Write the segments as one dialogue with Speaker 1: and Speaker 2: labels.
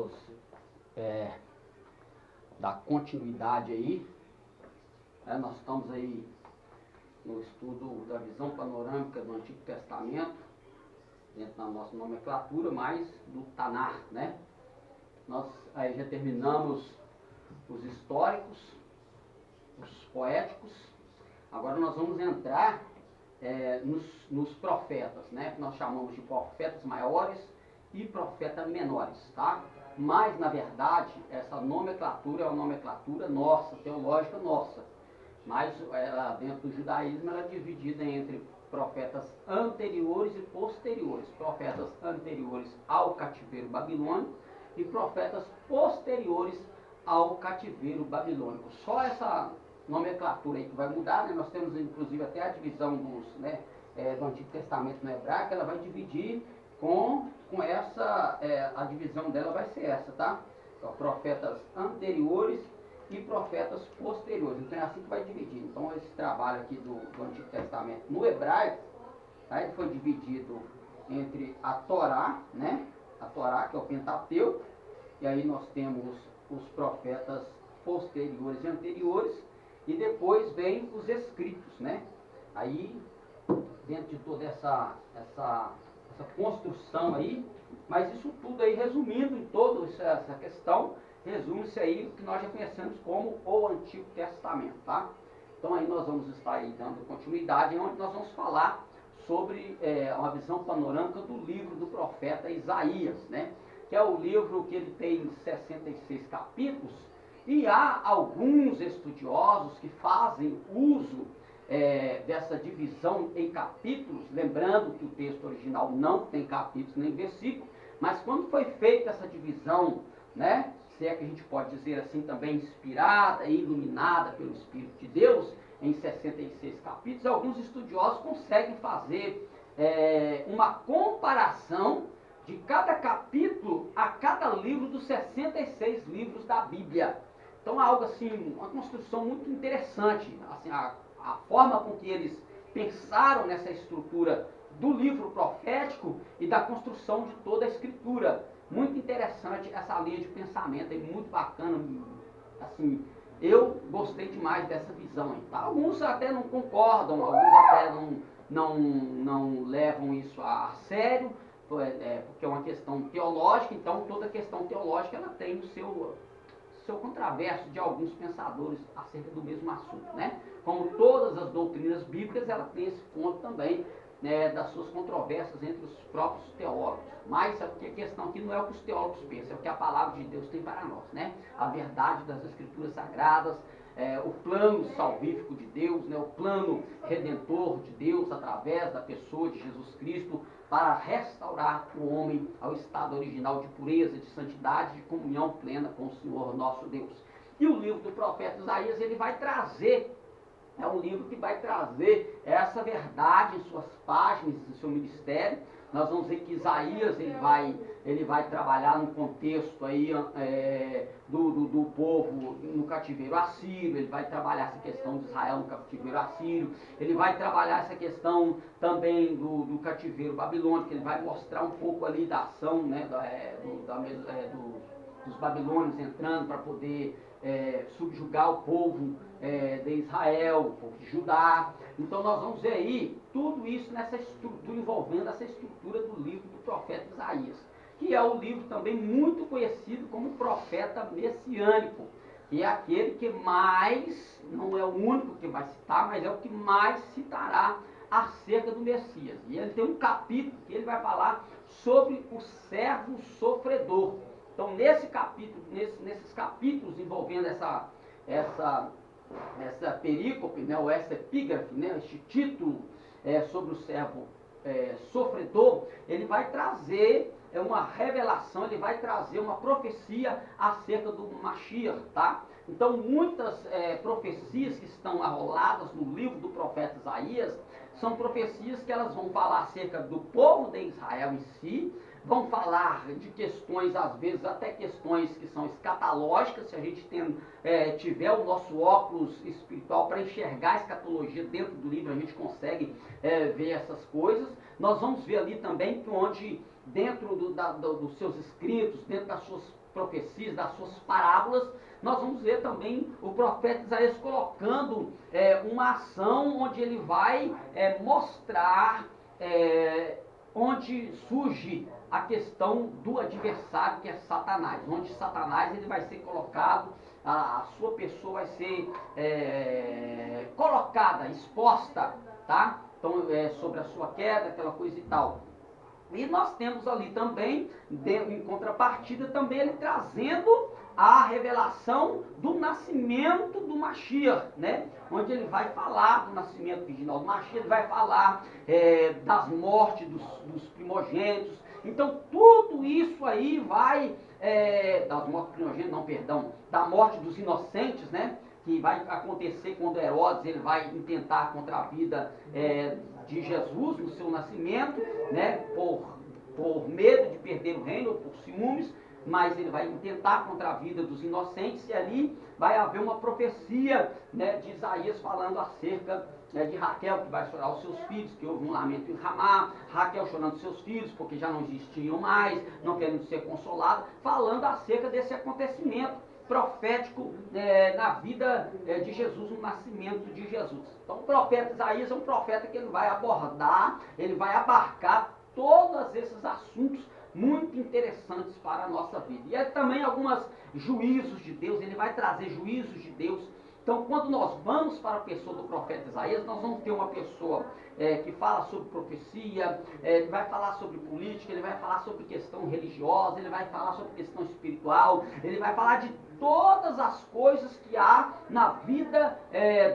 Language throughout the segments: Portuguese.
Speaker 1: vamos dar continuidade aí. Nós estamos aí no estudo da visão panorâmica do Antigo Testamento, dentro da nossa nomenclatura, mas do Tanar, né? Nós aí já terminamos os históricos, os poéticos. Agora nós vamos entrar nos profetas, né? Que nós chamamos de profetas maiores e profetas menores, tá? Mas, na verdade, essa nomenclatura é uma nomenclatura nossa, teológica nossa. Mas, dentro do judaísmo, ela é dividida entre profetas anteriores e posteriores. Profetas anteriores ao cativeiro babilônico e profetas posteriores ao cativeiro babilônico. Só essa nomenclatura aí que vai mudar, né? Nós temos, inclusive, até a divisão do Antigo Testamento no hebraico, ela vai dividir com essa, a divisão dela vai ser essa, tá? Então, profetas anteriores e profetas posteriores. Então é assim que vai dividir. Então esse trabalho aqui do Antigo Testamento no hebraico, tá? Ele foi dividido entre a Torá, né? A Torá, que é o Pentateuco, e aí nós temos os profetas posteriores e anteriores, e depois vem os escritos, né? Aí, dentro de toda essa construção aí, mas isso tudo aí, resumindo em toda essa questão, resume-se aí o que nós já conhecemos como o Antigo Testamento, tá? Então aí nós vamos estar aí dando continuidade, onde nós vamos falar sobre uma visão panorâmica do livro do profeta Isaías, né? Que é o livro que ele tem 66 capítulos, e há alguns estudiosos que fazem uso dessa divisão em capítulos, lembrando que o texto original não tem capítulos nem versículos, mas quando foi feita essa divisão, né, se é que a gente pode dizer assim também, inspirada e iluminada pelo Espírito de Deus, em 66 capítulos, alguns estudiosos conseguem fazer uma comparação de cada capítulo a cada livro dos 66 livros da Bíblia. Então é algo assim, uma construção muito interessante, assim, a forma com que eles pensaram nessa estrutura do livro profético e da construção de toda a escritura. Muito interessante essa linha de pensamento, é muito bacana, assim, eu gostei demais dessa visão aí, tá? Alguns até não concordam, alguns até não levam isso a sério, porque é uma questão teológica, então toda questão teológica ela tem o seu contraverso de alguns pensadores acerca do mesmo assunto, né? Como todas as doutrinas bíblicas, ela tem esse ponto também, né, das suas controvérsias entre os próprios teólogos. Mas a questão aqui não é o que os teólogos pensam, é o que a palavra de Deus tem para nós, né? A verdade das escrituras sagradas, o plano salvífico de Deus, né, o plano redentor de Deus através da pessoa de Jesus Cristo para restaurar o homem ao estado original de pureza, de santidade, de comunhão plena com o Senhor nosso Deus. E o livro do profeta Isaías, ele vai trazer, é um livro que vai trazer essa verdade em suas páginas, em seu ministério. Nós vamos ver que Isaías ele vai trabalhar no contexto aí, do povo no cativeiro assírio, ele vai trabalhar essa questão de Israel no cativeiro assírio, ele vai trabalhar essa questão também do cativeiro babilônico, ele vai mostrar um pouco ali da ação, né, dos babilônios entrando para poder subjugar o povo de Israel, o povo de Judá. Então nós vamos ver aí tudo isso nessa estrutura, envolvendo essa estrutura do livro do profeta Isaías, que é o livro também muito conhecido como profeta messiânico, que é aquele que mais, não é o único que vai citar, mas é o que mais citará acerca do Messias. E ele tem um capítulo que ele vai falar sobre o servo sofredor. Então, nesses capítulos envolvendo essa perícope, né, ou essa epígrafe, né, este título sobre o servo sofredor, ele vai trazer uma revelação, ele vai trazer uma profecia acerca do Mashiach, tá? Então, muitas profecias que estão arroladas no livro do profeta Isaías são profecias que elas vão falar acerca do povo de Israel em si, vão falar de questões, às vezes até questões que são escatológicas, se a gente tiver o nosso óculos espiritual para enxergar a escatologia dentro do livro, a gente consegue ver essas coisas. Nós vamos ver ali também que onde, dentro dos seus escritos, dentro das suas profecias, das suas parábolas, nós vamos ver também o profeta Isaías colocando uma ação onde ele vai mostrar onde surge a questão do adversário, que é Satanás, onde Satanás ele vai ser colocado, a sua pessoa vai ser colocada, exposta, tá? Então, sobre a sua queda, aquela coisa e tal. E nós temos ali também, em contrapartida, também ele trazendo a revelação do nascimento do Mashiach, né? Onde ele vai falar do nascimento virginal do Mashiach, ele vai falar das mortes dos primogênitos. Então tudo isso aí vai, das mortes primogênitas, não, perdão, da morte dos inocentes, né? Que vai acontecer quando Herodes ele vai intentar contra a vida de Jesus no seu nascimento, né? Por medo de perder o reino, ou por ciúmes, mas ele vai intentar contra a vida dos inocentes, e ali vai haver uma profecia, né, de Isaías falando acerca de Raquel, que vai chorar os seus filhos, que houve um lamento em Ramá, Raquel chorando os seus filhos, porque já não existiam mais, não querendo ser consolada, falando acerca desse acontecimento profético na vida de Jesus, no nascimento de Jesus. Então o profeta Isaías é um profeta que ele vai abordar, ele vai abarcar todos esses assuntos muito interessantes para a nossa vida. E é também alguns juízos de Deus, ele vai trazer juízos de Deus. Então, quando nós vamos para a pessoa do profeta Isaías, nós vamos ter uma pessoa que fala sobre profecia, ele vai falar sobre política, ele vai falar sobre questão religiosa, ele vai falar sobre questão espiritual, ele vai falar de todas as coisas que há na vida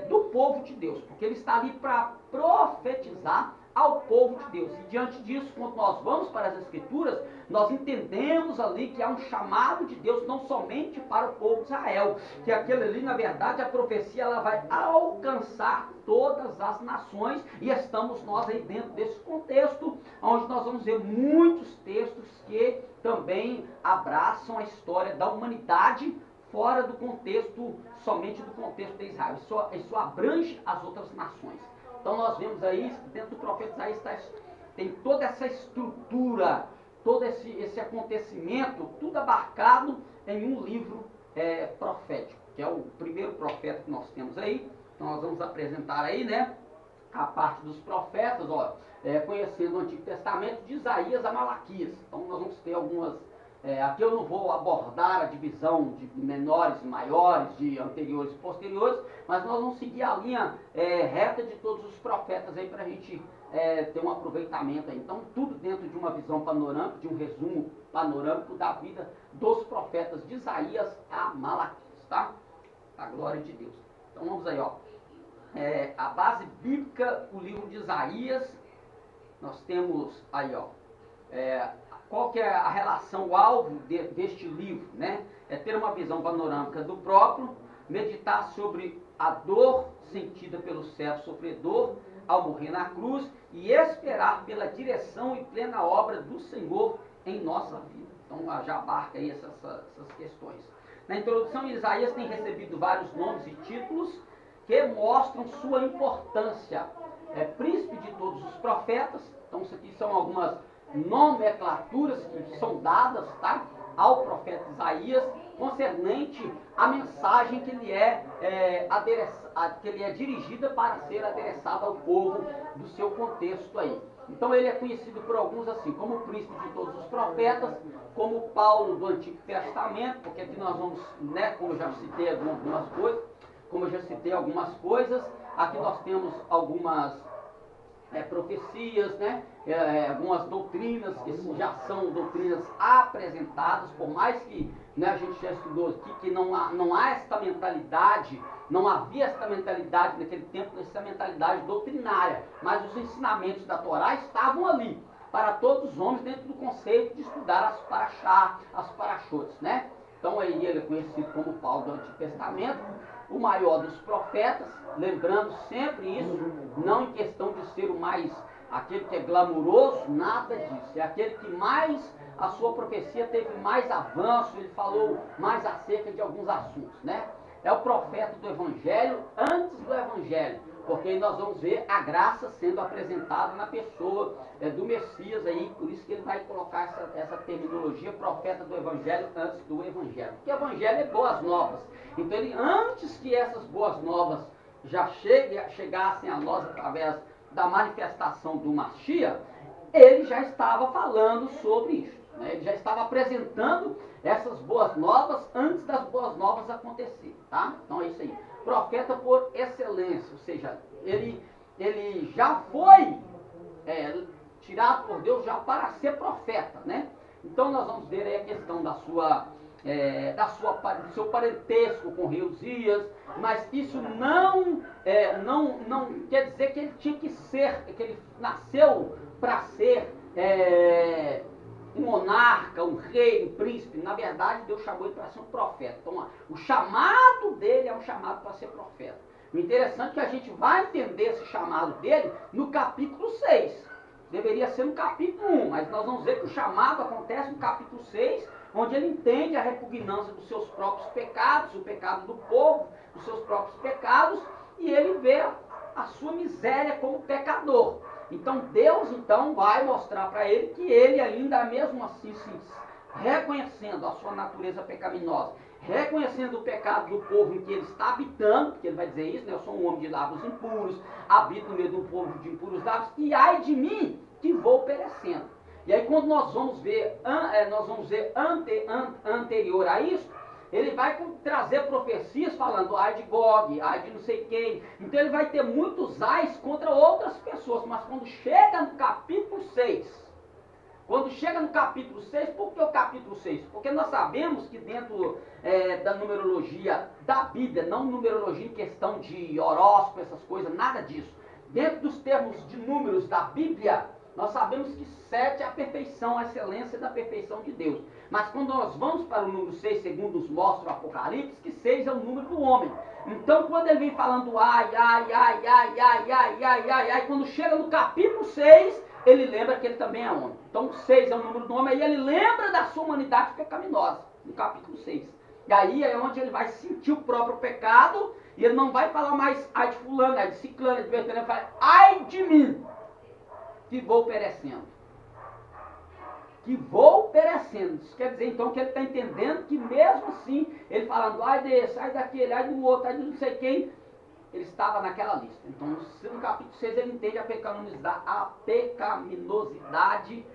Speaker 1: do povo de Deus, porque ele está ali para profetizar ao povo de Deus. E diante disso, quando nós vamos para as Escrituras, nós entendemos ali que há um chamado de Deus não somente para o povo de Israel, que aquele ali, na verdade, a profecia ela vai alcançar todas as nações, e estamos nós aí dentro desse contexto, onde nós vamos ver muitos textos que também abraçam a história da humanidade fora do contexto, somente do contexto de Israel. Isso abrange as outras nações. Então nós vemos aí, dentro do profeta Isaías, tem toda essa estrutura, todo esse acontecimento, tudo abarcado em um livro profético, que é o primeiro profeta que nós temos aí. Então nós vamos apresentar aí, né, a parte dos profetas, conhecendo o Antigo Testamento, de Isaías a Malaquias. Então nós vamos ter algumas... aqui eu não vou abordar a divisão de menores e maiores, de anteriores e posteriores, mas nós vamos seguir a linha reta de todos os profetas aí para a gente ter um aproveitamento aí. Então tudo dentro de uma visão panorâmica, de um resumo panorâmico da vida dos profetas de Isaías a Malaquias, tá? A glória de Deus. Então vamos aí, ó. A base bíblica, o livro de Isaías, nós temos aí, ó. Qual que é a relação, o alvo deste livro, né? É ter uma visão panorâmica do próprio, meditar sobre a dor sentida pelo servo sofredor ao morrer na cruz e esperar pela direção e plena obra do Senhor em nossa vida. Então já abarca aí essas questões. Na introdução, Isaías tem recebido vários nomes e títulos que mostram sua importância. Príncipe de todos os profetas. Então isso aqui são algumas nomenclaturas que são dadas, tá, ao profeta Isaías concernente à mensagem que ele é dirigida para ser adereçada ao povo do seu contexto aí. Então ele é conhecido por alguns assim, como o príncipe de todos os profetas, como Paulo do Antigo Testamento, porque aqui nós vamos, né, como eu já citei algumas coisas, aqui nós temos algumas profecias, né? Algumas doutrinas que já são doutrinas apresentadas, por mais que, né, a gente já estudou aqui que não há esta mentalidade, não havia esta mentalidade naquele tempo, essa mentalidade doutrinária, mas os ensinamentos da Torá estavam ali para todos os homens dentro do conceito de estudar as paraxá, as paraxotes, né? Então aí ele é conhecido como Paulo do Antigo Testamento, o maior dos profetas, lembrando sempre isso, não em questão de ser o mais, aquele que é glamuroso, nada disso, é aquele que mais, a sua profecia teve mais avanço, ele falou mais acerca de alguns assuntos, né? É o profeta do Evangelho antes do Evangelho, Porque nós vamos ver a graça sendo apresentada na pessoa do Messias aí, por isso que ele vai colocar essa terminologia profeta do Evangelho antes do Evangelho. Porque o Evangelho é boas novas. Então ele, antes que essas boas novas já chegassem a nós através da manifestação do Mashiach, ele já estava falando sobre isso. Né? Ele já estava apresentando essas boas novas antes das boas novas acontecerem. Tá? Então é isso aí. Profeta por excelência, ou seja, ele já foi tirado por Deus já para ser profeta, né? Então nós vamos ver aí a questão do seu parentesco com o rei Uzias, mas isso não quer dizer que ele tinha que ser, que ele nasceu para ser um monarca, um rei, um príncipe. Na verdade, Deus chamou ele para ser um profeta. Então, o chamado dele é um chamado para ser profeta. O interessante é que a gente vai entender esse chamado dele no capítulo 6. Deveria ser no capítulo 1, mas nós vamos ver que o chamado acontece no capítulo 6, onde ele entende a repugnância dos seus próprios pecados, o pecado do povo, dos seus próprios pecados, e ele vê a sua miséria como pecador. Então Deus vai mostrar para ele que ele ainda mesmo assim, reconhecendo a sua natureza pecaminosa, reconhecendo o pecado do povo em que ele está habitando, porque ele vai dizer isso, né? Eu sou um homem de lábios impuros, habito no meio de um povo de impuros lábios, e ai de mim que vou perecendo. E aí quando nós vamos ver, anterior a isso, ele vai trazer profecias falando ai de Gog, ai de não sei quem. Então ele vai ter muitos ais contra outras pessoas, mas quando chega no capítulo 6, por que o capítulo 6? Porque nós sabemos que dentro da numerologia da Bíblia, não numerologia em questão de horóscopo, essas coisas, nada disso. Dentro dos termos de números da Bíblia, nós sabemos que 7 é a perfeição, a excelência da perfeição de Deus. Mas quando nós vamos para o número 6, segundo nos mostra o Apocalipse, que 6 é o número do homem. Então quando ele vem falando ai, quando chega no capítulo 6, ele lembra que ele também é homem. Então 6 é o número do homem, e ele lembra da sua humanidade pecaminosa, no capítulo 6. E aí é onde ele vai sentir o próprio pecado, e ele não vai falar mais ai de fulano, ai de ciclano, ele vai falar ai de mim, que vou perecendo. Isso quer dizer então que ele está entendendo que mesmo assim, ele falando ai desse, ai daquele, ai do outro, ai de não sei quem, ele estava naquela lista. Então no capítulo 6 ele entende a pecaminosidade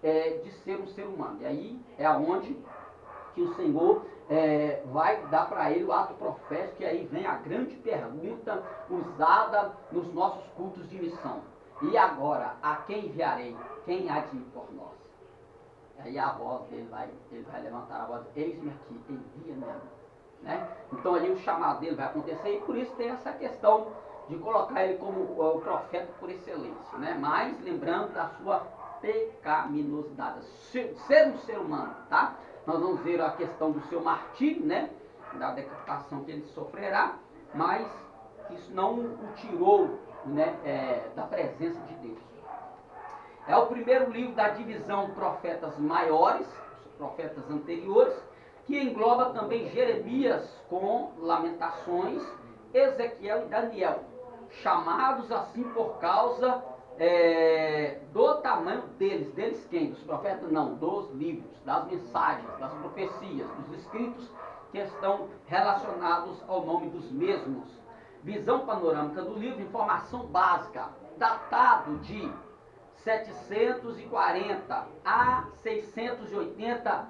Speaker 1: de ser um ser humano. E aí é aonde que o Senhor vai dar para ele o ato profético, e aí vem a grande pergunta usada nos nossos cultos de missão. E agora, a quem enviarei? Quem há de ir por nós? Aí a voz dele ele vai levantar a voz, eis-me aqui, envia-me a mim. Né? Então ali o chamado dele vai acontecer, e por isso tem essa questão de colocar ele como o profeta por excelência. Né? Mas lembrando da sua pecaminosidade, ser um ser humano. Tá? Nós vamos ver a questão do seu martírio, né? Da decapitação que ele sofrerá, mas isso não o tirou, né, da presença de Deus. É o primeiro livro da divisão profetas maiores, profetas anteriores, que engloba também Jeremias com Lamentações, Ezequiel e Daniel, chamados assim por causa do tamanho deles. Deles quem? Dos profetas? Não, dos livros, das mensagens, das profecias, dos escritos que estão relacionados ao nome dos mesmos. Visão panorâmica do livro, informação básica, datado de 740 a 680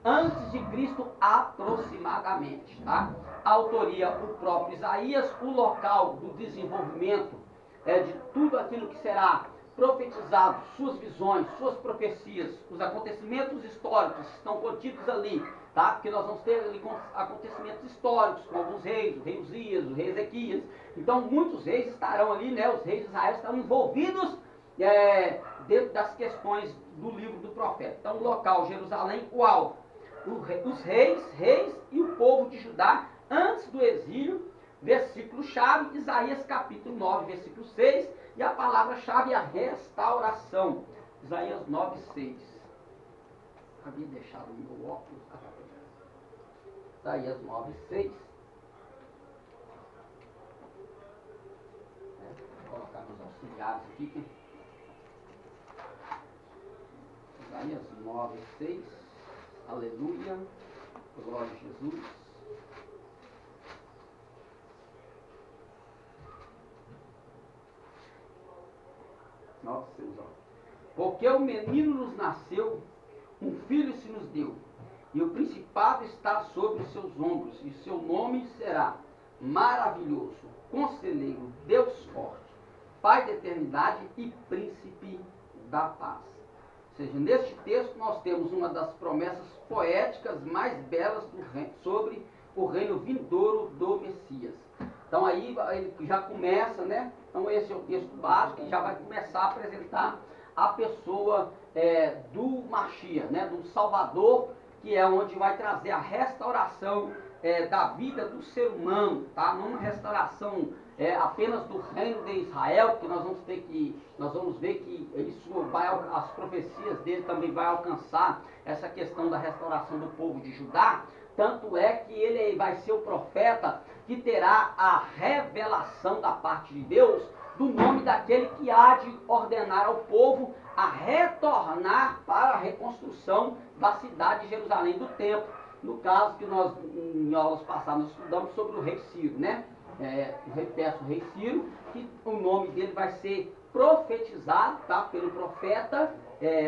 Speaker 1: antes de Cristo aproximadamente. Tá? A autoria, o próprio Isaías, o local do desenvolvimento de tudo aquilo que será profetizado, suas visões, suas profecias, os acontecimentos históricos estão contidos ali, tá? Porque nós vamos ter ali acontecimentos históricos, com alguns reis, o rei Uzias, o rei Ezequias. Então muitos reis estarão ali, né? Os reis de Israel estarão envolvidos dentro das questões do livro do profeta. Então o local, Jerusalém, o alvo, os reis e o povo de Judá antes do exílio. Versículo-chave, Isaías capítulo 9, versículo 6, e a palavra-chave é a restauração. Isaías 9, 6. Havia deixado o meu óculos. Isaías 9, 6. diários aqui. Isaías 9, 6. Aleluia. Glória a Jesus. Nossa, porque o menino nos nasceu, um filho se nos deu, e o principado está sobre os seus ombros, e seu nome será Maravilhoso, Conselheiro, Deus Forte, Pai da Eternidade e Príncipe da Paz. Ou seja, neste texto nós temos uma das promessas poéticas mais belas sobre o reino vindouro do Messias. Então aí ele já começa, né? Então esse é o texto básico que já vai começar a apresentar a pessoa do Mashiach, né? Do Salvador, que é onde vai trazer a restauração da vida do ser humano, tá? Não uma restauração apenas do reino de Israel, que nós vamos ver que isso as profecias dele também vai alcançar essa questão da restauração do povo de Judá. Tanto é que ele vai ser o profeta que terá a revelação da parte de Deus do nome daquele que há de ordenar ao povo a retornar para a reconstrução da cidade de Jerusalém, do templo. No caso que nós, em aulas passadas, nós estudamos sobre o rei Ciro, né? O rei Ciro, que o nome dele vai ser profetizado, tá? Pelo profeta,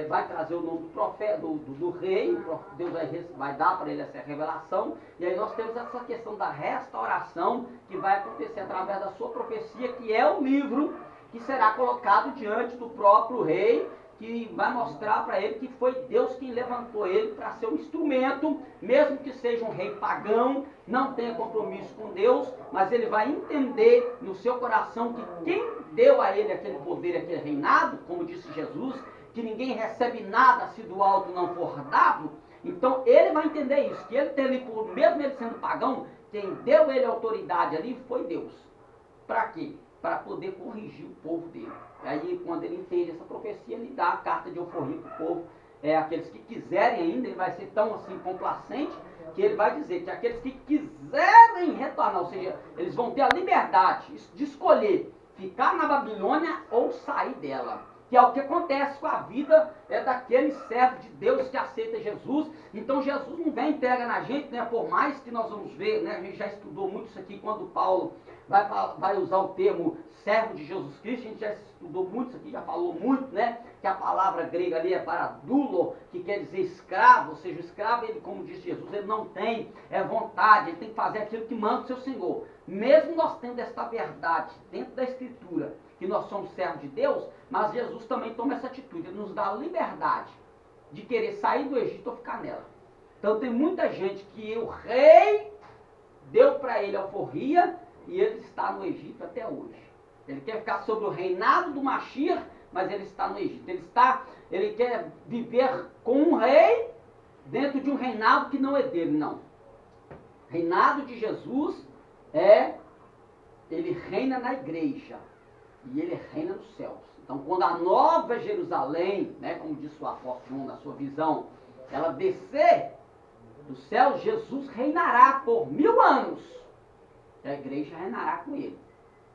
Speaker 1: vai trazer o nome do profeta, do rei, Deus vai dar para ele essa revelação, e aí nós temos essa questão da restauração, que vai acontecer através da sua profecia, que é o livro que será colocado diante do próprio rei, que vai mostrar para ele que foi Deus quem levantou ele para ser um instrumento, mesmo que seja um rei pagão, não tenha compromisso com Deus, mas ele vai entender no seu coração que quem deu a ele aquele poder, aquele reinado, como disse Jesus, que ninguém recebe nada se do alto não for dado. Então ele vai entender isso, que ele tem ali, mesmo ele sendo pagão, quem deu ele autoridade ali foi Deus. Para quê? Para poder corrigir o povo dele. E aí, quando ele entende essa profecia, ele dá a carta de alforria para o povo. Aqueles que quiserem ainda, ele vai ser tão assim complacente, que ele vai dizer que aqueles que quiserem retornar, ou seja, eles vão ter a liberdade de escolher ficar na Babilônia ou sair dela. Que é o que acontece com a vida daquele servo de Deus que aceita Jesus. Então Jesus não vem entrega na gente, né? Por mais que nós vamos ver, né? A gente já estudou muito isso aqui quando Paulo vai usar o termo servo de Jesus Cristo. A gente já estudou muito isso aqui, já falou muito, né? Que a palavra grega ali é para doulo, que quer dizer escravo. Ou seja, o escravo, ele, como disse Jesus, ele não tem vontade, ele tem que fazer aquilo que manda o seu Senhor. Mesmo nós tendo esta verdade dentro da Escritura, que nós somos servos de Deus, mas Jesus também toma essa atitude, ele nos dá a liberdade de querer sair do Egito ou ficar nela. Então tem muita gente que o rei deu para ele alforria e ele está no Egito até hoje. Ele quer ficar sob o reinado do Mashiach, mas ele está no Egito. Ele quer viver com um rei dentro de um reinado que não é dele, não. Reinado de Jesus ele reina na igreja. E ele reina nos céus. Então, quando a nova Jerusalém, né, como disse o apóstolo João na sua visão, ela descer do céu, Jesus reinará por 1000 anos. E a igreja reinará com ele.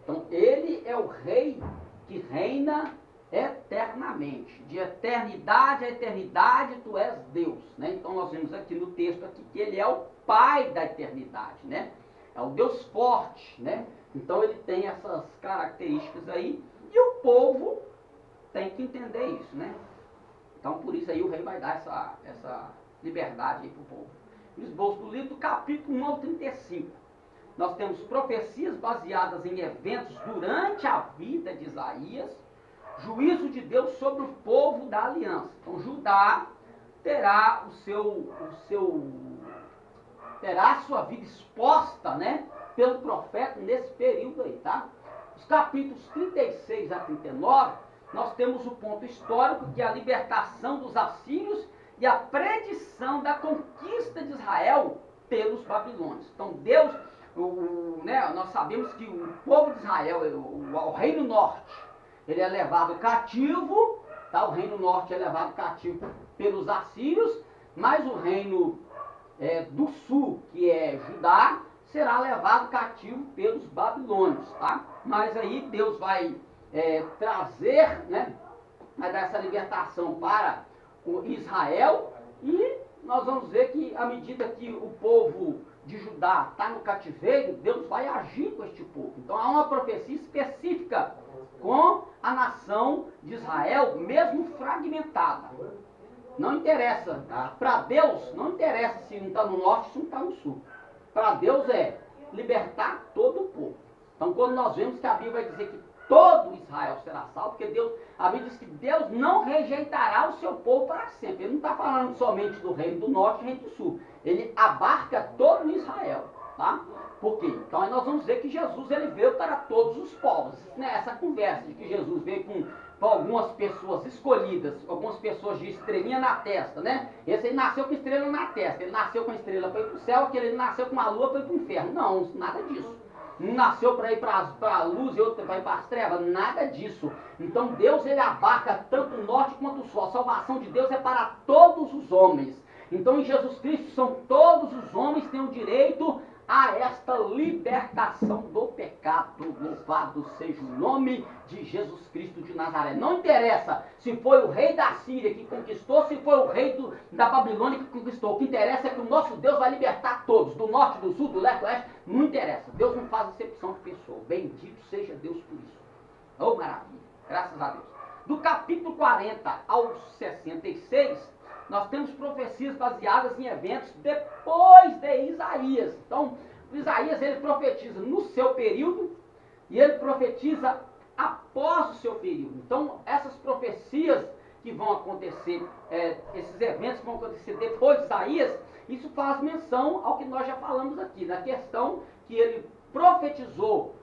Speaker 1: Então, ele é o rei que reina eternamente. De eternidade a eternidade, tu és Deus. Né? Então, nós vemos aqui no texto aqui que ele é o Pai da eternidade. Né? É o Deus forte, né? Então ele tem essas características aí, e o povo tem que entender isso, né? Então por isso aí o rei vai dar essa liberdade aí para o povo. No esboço do livro, do capítulo 1 ao 35, nós temos profecias baseadas em eventos durante a vida de Isaías, juízo de Deus sobre o povo da aliança. Então Judá terá terá a sua vida exposta, né, pelo profeta nesse período aí, tá? Os capítulos 36 a 39, nós temos o ponto histórico, que é a libertação dos assírios e a predição da conquista de Israel pelos babilônios. Então Deus, nós sabemos que o povo de Israel, o reino norte, ele é levado cativo, tá? O reino norte é levado cativo pelos assírios, mas o reino do sul, que é Judá, será levado cativo pelos babilônios, tá? Mas aí Deus vai trazer, né, vai dar essa libertação para o Israel, e nós vamos ver que à medida que o povo de Judá está no cativeiro, Deus vai agir com este povo. Então há uma profecia específica com a nação de Israel, mesmo fragmentada. Não interessa, tá? Para Deus não interessa se um está no norte, se um está no sul. Para Deus é libertar todo o povo. Então quando nós vemos que a Bíblia vai dizer que todo Israel será salvo, porque a Bíblia diz que Deus não rejeitará o seu povo para sempre. Ele não está falando somente do reino do norte e do reino do sul. Ele abarca todo Israel, tá? Por quê? Então aí nós vamos ver que Jesus ele veio para todos os povos. Né? Essa conversa de que Jesus veio com algumas pessoas escolhidas, algumas pessoas de estrelinha na testa, né? Esse aí nasceu com estrela na testa, ele nasceu com a estrela para ir para o céu, aquele nasceu com uma lua para ir para o inferno. Não, nada disso. Um nasceu para ir para a luz e outro para ir para as trevas, nada disso. Então Deus ele abarca tanto o norte quanto o sul. A salvação de Deus é para todos os homens. Então em Jesus Cristo são todos os homens que têm o direito a esta libertação do pecado. Louvado seja o nome de Jesus Cristo de Nazaré. Não interessa se foi o rei da Síria que conquistou, se foi o rei da Babilônia que conquistou. O que interessa é que o nosso Deus vai libertar todos, do norte, do sul, do leste, do oeste. Não interessa. Deus não faz acepção de pessoa. Bendito seja Deus por isso. Oh, maravilha. Graças a Deus. Do capítulo 40 ao 66, nós temos profecias baseadas em eventos depois de Isaías. Então, Isaías ele profetiza no seu período e ele profetiza após o seu período. Então, essas profecias que vão acontecer, esses eventos que vão acontecer depois de Isaías, isso faz menção ao que nós já falamos aqui, na questão que ele profetizou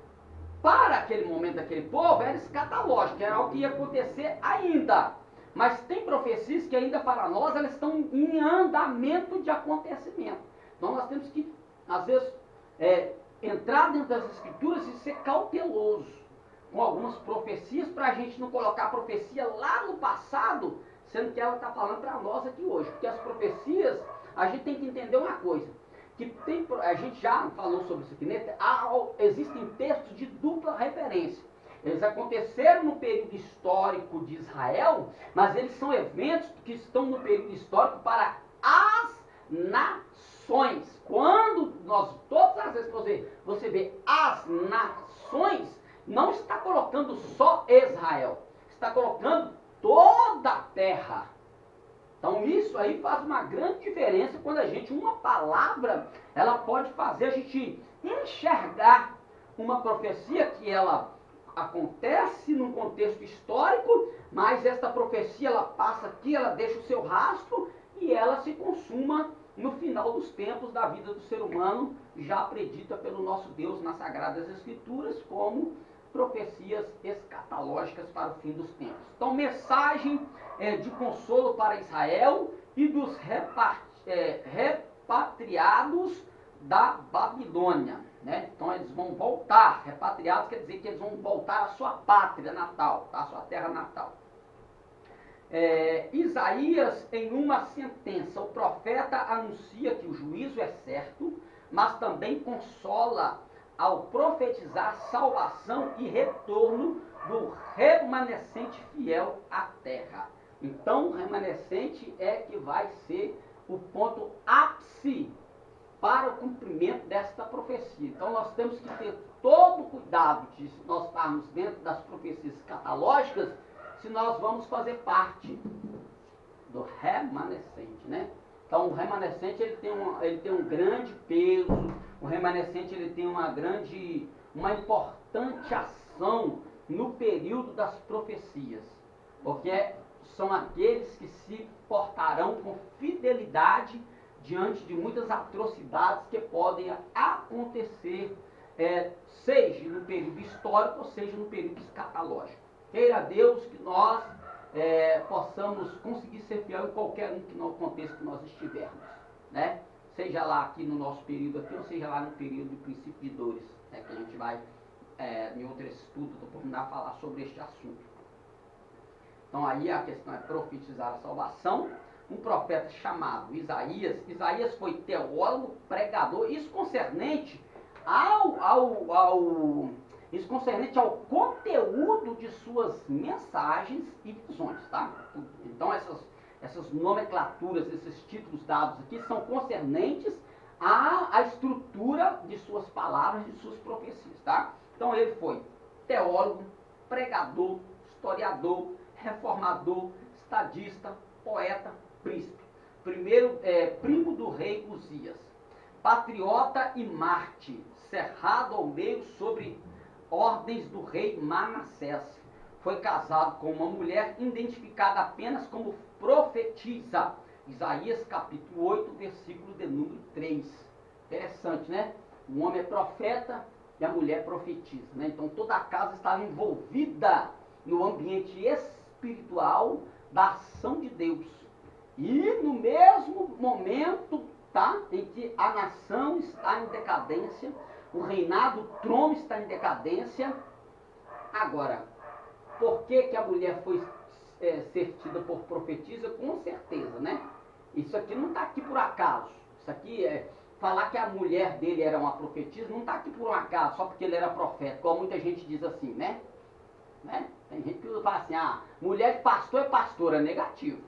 Speaker 1: para aquele momento daquele povo, era escatológico, era algo que ia acontecer ainda. Mas tem profecias que ainda para nós, elas estão em andamento de acontecimento. Então nós temos que, às vezes, entrar dentro das escrituras e ser cauteloso com algumas profecias, para a gente não colocar a profecia lá no passado, sendo que ela está falando para nós aqui hoje. Porque as profecias, a gente tem que entender uma coisa, que a gente já falou sobre isso aqui, né? Existem textos de dupla referência. Eles aconteceram no período histórico de Israel, mas eles são eventos que estão no período histórico para as nações. Quando todas as vezes que você vê as nações, não está colocando só Israel, está colocando toda a terra. Então isso aí faz uma grande diferença quando uma palavra, ela pode fazer a gente enxergar uma profecia que ela acontece num contexto histórico, mas esta profecia ela passa aqui, ela deixa o seu rastro e ela se consuma no final dos tempos da vida do ser humano, já predita pelo nosso Deus nas Sagradas Escrituras como profecias escatológicas para o fim dos tempos. Então, mensagem de consolo para Israel e dos repatriados da Babilônia. Né? Então eles vão voltar, repatriados quer dizer que eles vão voltar à sua pátria natal, tá? À sua terra natal. Isaías, em uma sentença, o profeta anuncia que o juízo é certo, mas também consola ao profetizar salvação e retorno do remanescente fiel à terra. Então, o remanescente é que vai ser o ponto ápice para o cumprimento desta profecia. Então nós temos que ter todo o cuidado de nós estarmos dentro das profecias escatológicas, se nós vamos fazer parte do remanescente, né? Então o remanescente ele tem um grande peso, o remanescente ele tem uma importante ação no período das profecias, porque são aqueles que se portarão com fidelidade diante de muitas atrocidades que podem acontecer, seja no período histórico, ou seja no período escatológico. Queira Deus que nós possamos conseguir ser fiel em qualquer contexto que nós estivermos, né? Seja lá aqui no nosso período aqui, ou seja lá no período de princípio de dores, né? Que a gente vai, em outro estudo, oportunidade, falar sobre este assunto. Então aí a questão é profetizar a salvação. Um profeta chamado Isaías foi teólogo, pregador, isso concernente ao isso concernente ao conteúdo de suas mensagens e visões, tá? Então essas nomenclaturas, esses títulos dados aqui são concernentes à estrutura de suas palavras, de suas profecias, tá? Então ele foi teólogo, pregador, historiador, reformador, estadista, poeta, príncipe. Primeiro, primo do rei Uzias, patriota e mártir, cerrado ao meio sobre ordens do rei Manassés. Foi casado com uma mulher identificada apenas como profetisa. Isaías capítulo 8, versículo de número 3. Interessante, né? O homem é profeta e a mulher profetiza, né? Então toda a casa estava envolvida no ambiente espiritual da ação de Deus. E no mesmo momento, tá, em que a nação está em decadência, o reinado, o trono está em decadência. Agora, por que a mulher foi ser tida por profetisa? Com certeza, né? Isso aqui não está aqui por acaso. Isso aqui falar que a mulher dele era uma profetisa não está aqui por um acaso, só porque ele era profeta, como muita gente diz assim, né? Tem gente que fala assim, mulher de pastor é pastora, negativo.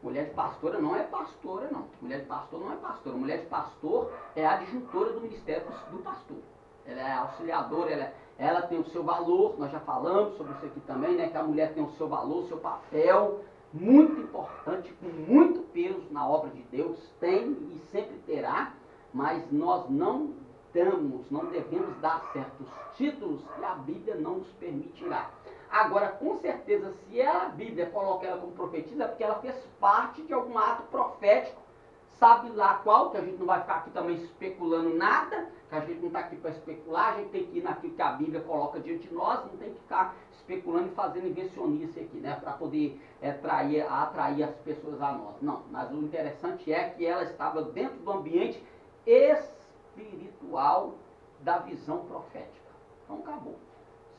Speaker 1: Mulher de pastora não é pastora, não. Mulher de pastor não é pastora. Mulher de pastor é a adjuntora do ministério do pastor. Ela é auxiliadora, ela tem o seu valor, nós já falamos sobre isso aqui também, né? Que a mulher tem o seu valor, o seu papel, muito importante, com muito peso na obra de Deus, tem e sempre terá, mas nós não devemos dar certos títulos que a Bíblia não nos permitirá. Agora, com certeza, se a Bíblia coloca ela como profetisa, é porque ela fez parte de algum ato profético, sabe lá qual, que a gente não vai ficar aqui também especulando nada, que a gente não está aqui para especular, a gente tem que ir naquilo que a Bíblia coloca diante de nós, não tem que ficar especulando e fazendo invencionice aqui, né, para poder atrair as pessoas a nós. Não, mas o interessante é que ela estava dentro do ambiente espiritual da visão profética. Então acabou.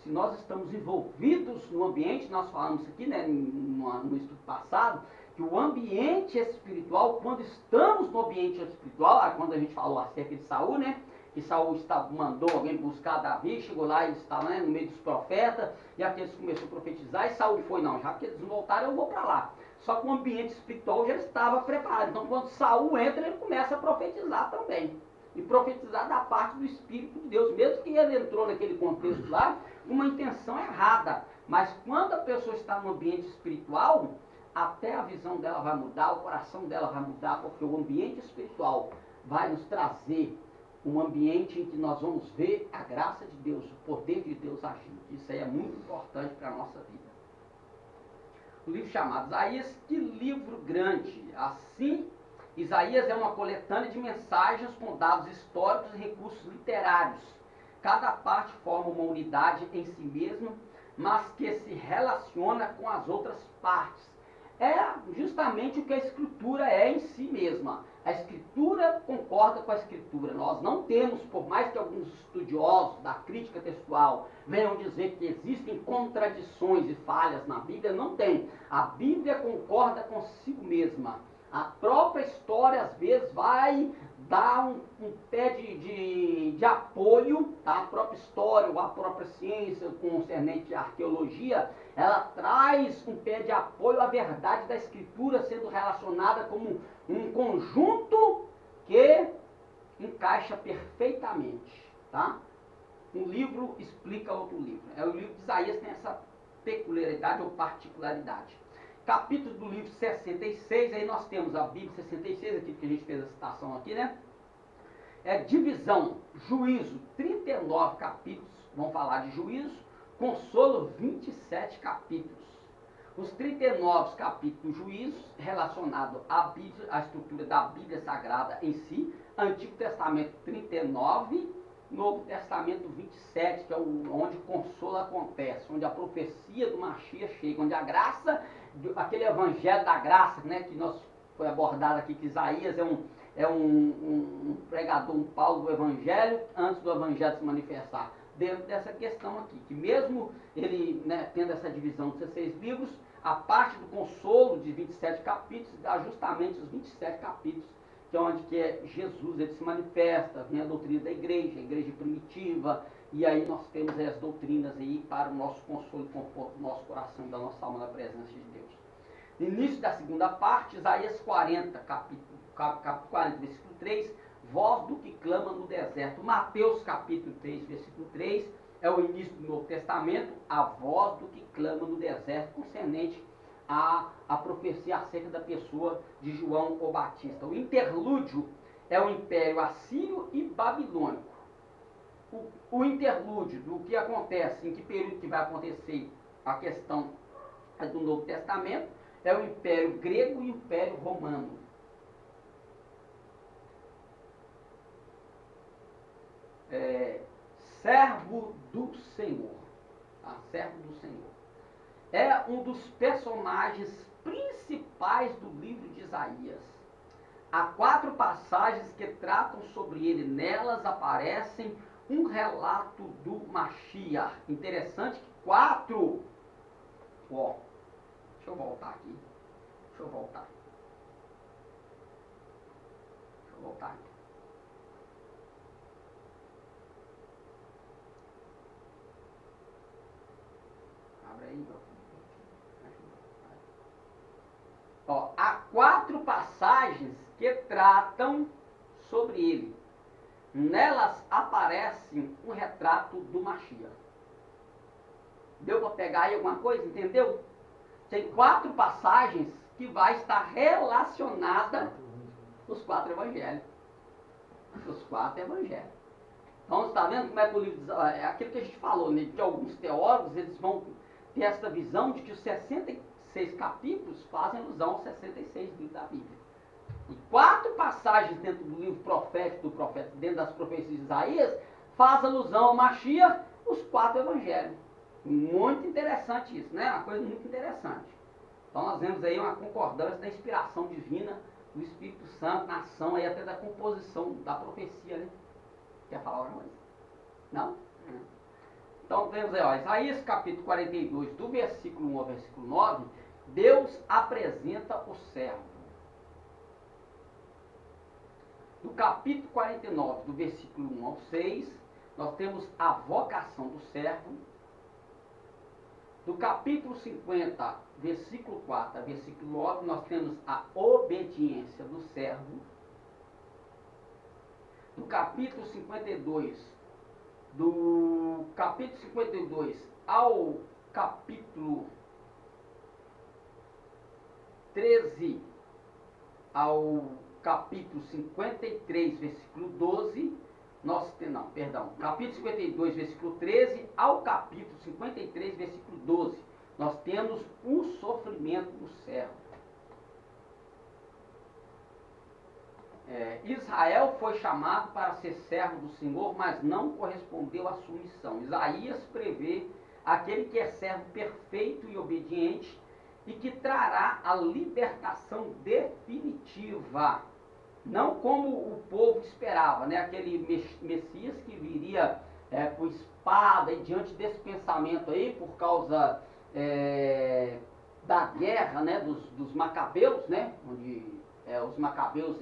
Speaker 1: Se nós estamos envolvidos no ambiente, nós falamos aqui, né, no estudo passado, que o ambiente espiritual, quando estamos no ambiente espiritual, quando a gente falou acerca de Saul, né, que Saul mandou alguém buscar Davi, chegou lá e estava, né, no meio dos profetas, e aqueles começaram a profetizar, e Saul foi, não, já que eles não voltaram, eu vou para lá. Só que o ambiente espiritual já estava preparado. Então, quando Saul entra, ele começa a profetizar também. E profetizar da parte do Espírito de Deus, mesmo que ele entrou naquele contexto lá, com uma intenção errada. Mas quando a pessoa está no ambiente espiritual, até a visão dela vai mudar, o coração dela vai mudar, porque o ambiente espiritual vai nos trazer um ambiente em que nós vamos ver a graça de Deus, o poder de Deus agindo. Isso aí é muito importante para a nossa vida. O livro chamado Isaías, que livro grande! Assim, Isaías é uma coletânea de mensagens com dados históricos e recursos literários. Cada parte forma uma unidade em si mesma, mas que se relaciona com as outras partes. É justamente o que a Escritura é em si mesma. A Escritura concorda com a Escritura. Nós não temos, por mais que alguns estudiosos da crítica textual venham dizer que existem contradições e falhas na Bíblia, não tem. A Bíblia concorda consigo mesma. A própria história, às vezes, vai dar um pé de apoio, tá? A própria história, ou a própria ciência concernente à arqueologia, ela traz um pé de apoio à verdade da Escritura, sendo relacionada como um conjunto que encaixa perfeitamente, tá? Um livro explica outro livro. O livro de Isaías tem essa peculiaridade ou particularidade. Capítulo do livro 66, aí nós temos a Bíblia 66, aqui que a gente fez a citação aqui, né? Divisão, juízo, 39 capítulos, vamos falar de juízo, consolo, 27 capítulos. Os 39 capítulos do juízo, relacionado à Bíblia, à estrutura da Bíblia Sagrada em si, Antigo Testamento 39, Novo Testamento 27, que é onde o consolo acontece, onde a profecia do Mashiach chega, onde a graça, aquele evangelho da graça, né, que foi abordado aqui, que Isaías é um pregador, um Paulo do evangelho, antes do evangelho se manifestar. Dentro dessa questão aqui, que mesmo ele, né, tendo essa divisão de 16 livros, a parte do consolo de 27 capítulos dá justamente os 27 capítulos, que é onde Jesus ele se manifesta, vem a doutrina da igreja, a igreja primitiva, E aí nós temos as doutrinas aí para o nosso consolo e conforto do nosso coração e da nossa alma na presença de Deus. No início da segunda parte, Isaías 40, capítulo 40, versículo 3, voz do que clama no deserto. Mateus capítulo 3, versículo 3, é o início do Novo Testamento, a voz do que clama no deserto, concernente a profecia acerca da pessoa de João o Batista. O interlúdio é o Império Assírio e Babilônico. O interlúdio do que acontece, em que período que vai acontecer a questão do Novo Testamento, é o Império Grego e o Império Romano. Servo do Senhor. Tá? Servo do Senhor. É um dos personagens principais do livro de Isaías. Há 4 passagens que tratam sobre ele. Nelas aparecem um relato do Mashiach. Interessante que 4. Deixa eu voltar aqui. Deixa eu voltar aqui. Abre aí, meu filho. Há 4 passagens que tratam sobre ele. Nelas aparece um retrato do Mashiach. Deu para pegar aí alguma coisa? Entendeu? Tem 4 passagens que vai estar relacionada os 4 evangelhos. Os 4 evangelhos. Então, você está vendo como é que o livro... É aquilo que a gente falou, né? Que alguns teólogos, eles vão ter essa visão de que os 66 capítulos fazem alusão aos 66 livros da Bíblia. E 4 passagens dentro do livro profético do profeta, dentro das profecias de Isaías, faz alusão ao Mashiach, os 4 evangelhos. Muito interessante isso, né? Uma coisa muito interessante. Então nós vemos aí uma concordância da inspiração divina do Espírito Santo na ação aí até da composição da profecia, né? Quer falar alguma coisa? Não? Então temos aí, Isaías capítulo 42, do versículo 1 ao versículo 9, Deus apresenta o servo. Do capítulo 49, do versículo 1 ao 6, nós temos a vocação do servo. Do capítulo 50, versículo 4 a versículo 9, nós temos a obediência do servo. Do capítulo 52, ao capítulo 13 ao capítulo 53, versículo 12, capítulo 52, versículo 13 ao capítulo 53, versículo 12, nós temos o sofrimento do servo. Israel foi chamado para ser servo do Senhor, mas não correspondeu à sua missão. Isaías prevê aquele que é servo perfeito e obediente e que trará a libertação definitiva. Não como o povo esperava, né? Aquele Messias que viria com espada, e diante desse pensamento aí, por causa da guerra, né? dos Macabeus, né? Onde os Macabeus,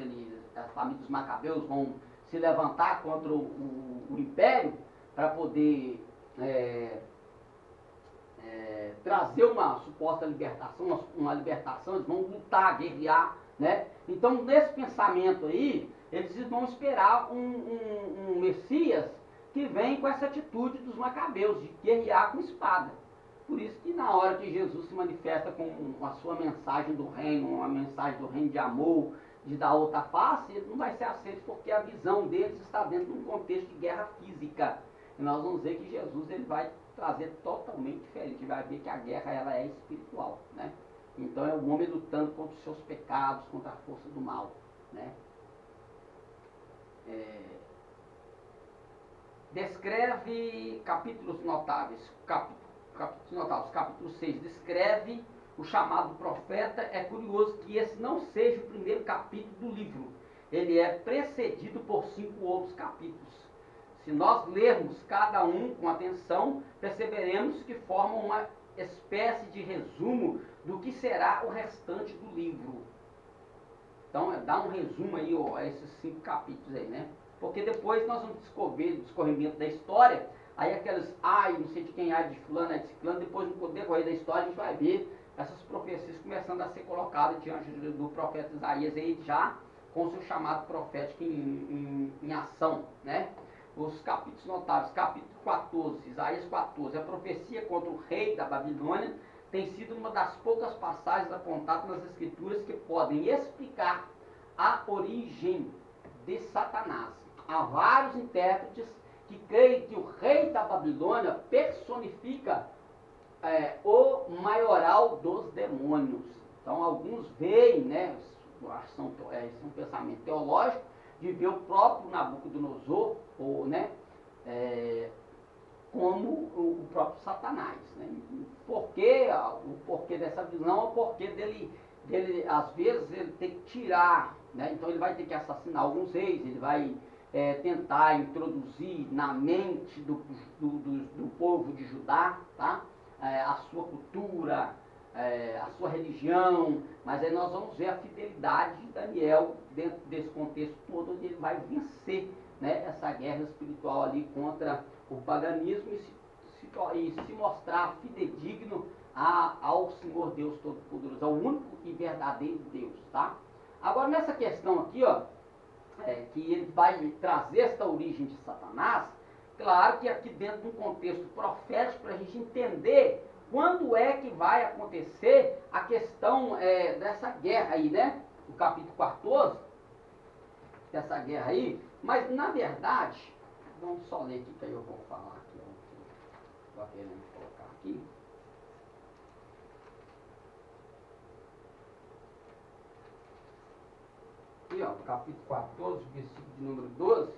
Speaker 1: a família dos Macabeus vão se levantar contra o Império para poder trazer uma suposta libertação, uma libertação, eles vão lutar, guerrear, né? Então, nesse pensamento aí, eles vão esperar um Messias que vem com essa atitude dos Macabeus, de guerrear com espada. Por isso que na hora que Jesus se manifesta com a sua mensagem do reino, uma mensagem do reino de amor, de dar outra face, ele não vai ser aceito porque a visão deles está dentro de um contexto de guerra física. E nós vamos ver que Jesus ele vai trazer totalmente diferente, vai ver que a guerra ela é espiritual, né? Então é o homem lutando contra os seus pecados, contra a força do mal, né? Descreve capítulos notáveis. Capítulo 6 descreve o chamado profeta. É curioso que esse não seja o primeiro capítulo do livro. Ele é precedido por 5 outros capítulos. Se nós lermos cada um com atenção, perceberemos que formam uma espécie de resumo do que será o restante do livro. Então, dá um resumo aí a esses 5 capítulos aí, né? Porque depois nós vamos descobrir o discorrimento da história, aí aquelas, ai, não sei de quem, ai de fulano, ai de ciclano, depois no decorrer da história a gente vai ver essas profecias começando a ser colocadas diante do profeta Isaías, aí já com o seu chamado profético em ação, né? Os capítulos notáveis, capítulo 14, Isaías 14, a profecia contra o rei da Babilônia tem sido uma das poucas passagens apontadas nas escrituras que podem explicar a origem de Satanás. Há vários intérpretes que creem que o rei da Babilônia personifica o maioral dos demônios. Então alguns veem, né, isso é um pensamento teológico, de ver o próprio Nabucodonosor, ou, né, como o próprio Satanás. Né? O porquê dessa visão é o porquê dele, às vezes, ele tem que tirar, né? Então ele vai ter que assassinar alguns reis, ele vai tentar introduzir na mente do povo de Judá, tá? A sua cultura, a sua religião, mas aí nós vamos ver a fidelidade de Daniel dentro desse contexto todo, onde ele vai vencer, né, essa guerra espiritual ali contra o paganismo e se mostrar fidedigno ao Senhor Deus Todo-Poderoso, ao único e verdadeiro Deus, tá? Agora nessa questão aqui, ó, que ele vai trazer esta origem de Satanás, claro que aqui dentro de um contexto profético, para a gente entender quando é que vai acontecer a questão dessa guerra aí, né? O capítulo 14, dessa guerra aí, mas na verdade, vamos só ler aqui que aí eu vou falar aqui, ó, estou querendo colocar aqui. Aqui, ó, capítulo 14, versículo de número 12.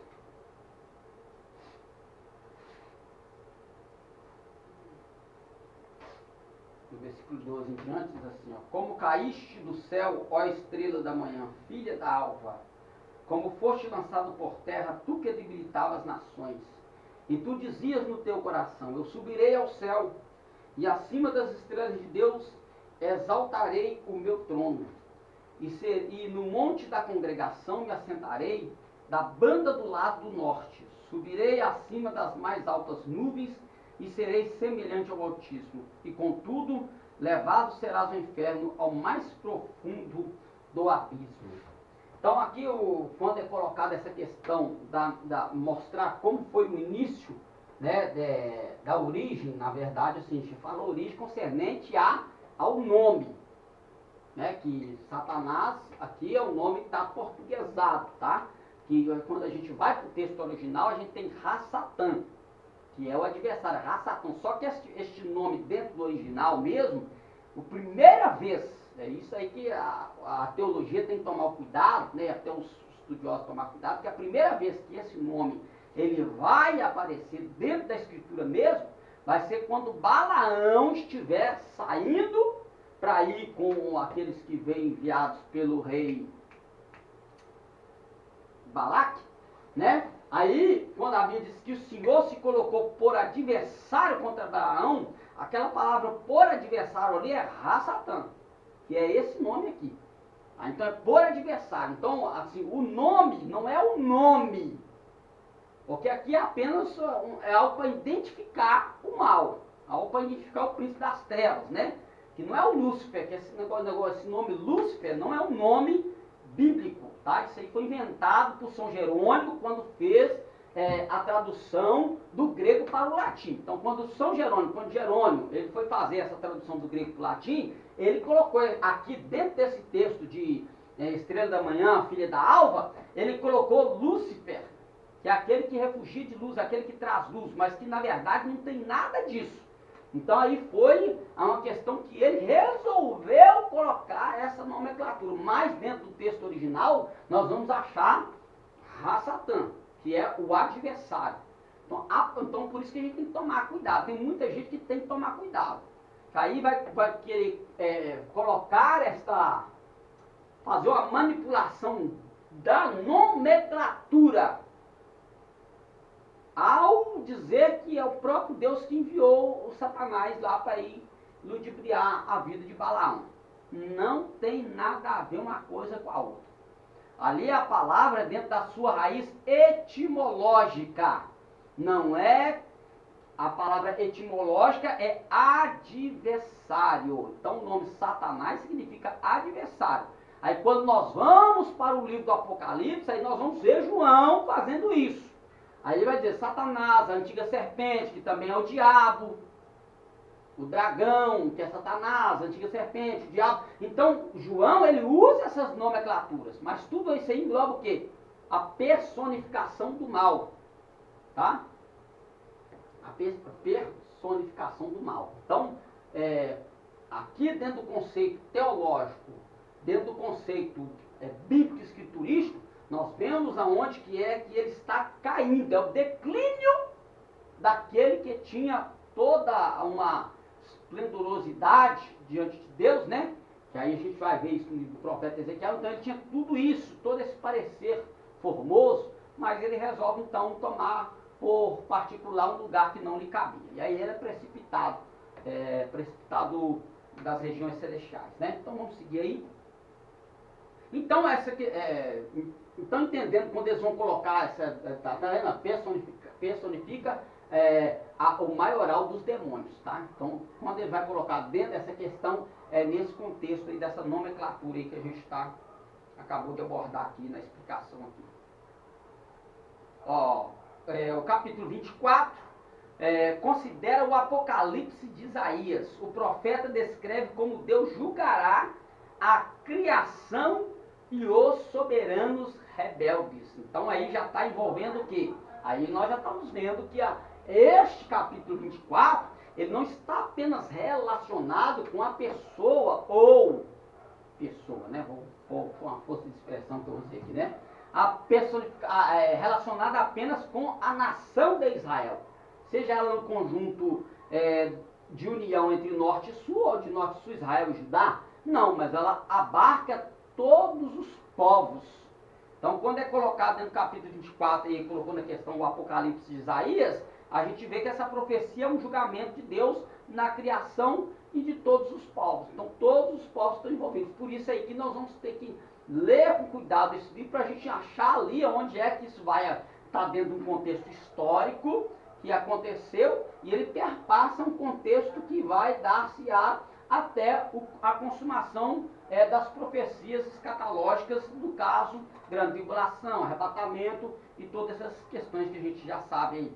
Speaker 1: Do versículo 12 em diante, diz assim, ó: Como caíste do céu, ó estrela da manhã, filha da alva, como foste lançado por terra, tu que debilitavas nações. E tu dizias no teu coração, eu subirei ao céu, e acima das estrelas de Deus exaltarei o meu trono. E no monte da congregação me assentarei, da banda do lado do norte. Subirei acima das mais altas nuvens, e serei semelhante ao Altíssimo. E contudo, levado serás ao inferno, ao mais profundo do abismo. Então aqui, quando é colocada essa questão mostrar como foi o início, né, da origem, na verdade, assim, a gente fala origem concernente ao nome, né, que Satanás aqui é o nome que está portuguesado, tá? Que quando a gente vai para o texto original, a gente tem Ra-Satã, que é o adversário, Ra-Satã. Só que este nome dentro do original mesmo, a primeira vez, é isso aí que a teologia tem que tomar cuidado, né, até os estudiosos tomar cuidado, porque a primeira vez que esse nome ele vai aparecer dentro da escritura mesmo, vai ser quando Balaão estiver saindo para ir com aqueles que vêm enviados pelo rei Balaque, né? Aí, quando a Bíblia diz que o Senhor se colocou por adversário contra Balaão, aquela palavra por adversário ali é Ra-Satã, que é esse nome aqui. Então é por adversário. Então, assim, o nome não é o nome, porque aqui é apenas algo para identificar o mal, algo para identificar o príncipe das trevas, né? Que não é o Lúcifer, que esse nome Lúcifer não é um nome bíblico, tá? Isso aí foi inventado por São Jerônimo quando fez a tradução do grego para o latim. Então, quando Jerônimo, ele foi fazer essa tradução do grego para o latim, ele colocou aqui dentro desse texto de Estrela da Manhã, Filha da Alva, ele colocou Lúcifer, que é aquele que refugia de luz, aquele que traz luz, mas que na verdade não tem nada disso. Então aí foi uma questão que ele resolveu colocar essa nomenclatura. Mas dentro do texto original, nós vamos achar Ra-Satã, que é o adversário. Então por isso que a gente tem que tomar cuidado. Tem muita gente que tem que tomar cuidado. Aí vai querer colocar fazer uma manipulação da nomenclatura, ao dizer que é o próprio Deus que enviou o Satanás lá para ir ludibriar a vida de Balaão. Não tem nada a ver uma coisa com a outra. Ali a palavra dentro da sua raiz etimológica. Não é A palavra etimológica é adversário. Então o nome Satanás significa adversário. Aí quando nós vamos para o livro do Apocalipse, aí nós vamos ver João fazendo isso. Aí ele vai dizer Satanás, a antiga serpente, que também é o diabo, o dragão, que é Satanás, a antiga serpente, o diabo. Então João, ele usa essas nomenclaturas, mas tudo isso aí engloba o quê? A personificação do mal, tá? A personificação do mal. Então, aqui dentro do conceito teológico, dentro do conceito bíblico escriturístico, nós vemos aonde que ele está caindo, é o declínio daquele que tinha toda uma esplendorosidade diante de Deus, né? Que aí a gente vai ver isso no livro do profeta Ezequiel. Então ele tinha tudo isso, todo esse parecer formoso, mas ele resolve então tomar por particular um lugar que não lhe cabia. E aí ele é precipitado das regiões celestiais, né? Então vamos seguir aí. Então então entendendo quando eles vão colocar personifica o maioral dos demônios, tá? Então quando ele vai colocar dentro dessa questão, nesse contexto aí dessa nomenclatura aí que a gente acabou de abordar aqui na explicação aqui. O capítulo 24 considera o Apocalipse de Isaías. O profeta descreve como Deus julgará a criação e os soberanos rebeldes. Então aí já está envolvendo o quê? Aí nós já estamos vendo que este capítulo 24, ele não está apenas relacionado com a pessoa, né? Vou com a força de expressão que eu usei aqui, né? Relacionada apenas com a nação de Israel. Seja ela no conjunto de união entre norte e sul, ou de norte e sul, Israel e Judá. Não, mas ela abarca todos os povos. Então, quando é colocado dentro do capítulo 24, e colocou na questão o Apocalipse de Isaías, a gente vê que essa profecia é um julgamento de Deus na criação e de todos os povos. Então, todos os povos estão envolvidos. Por isso aí que nós vamos ter que ler com cuidado esse livro para a gente achar ali onde é que isso vai estar dentro de um contexto histórico que aconteceu, e ele perpassa um contexto que vai dar-se até a consumação das profecias escatológicas, no caso, grande tribulação, arrebatamento e todas essas questões que a gente já sabe aí.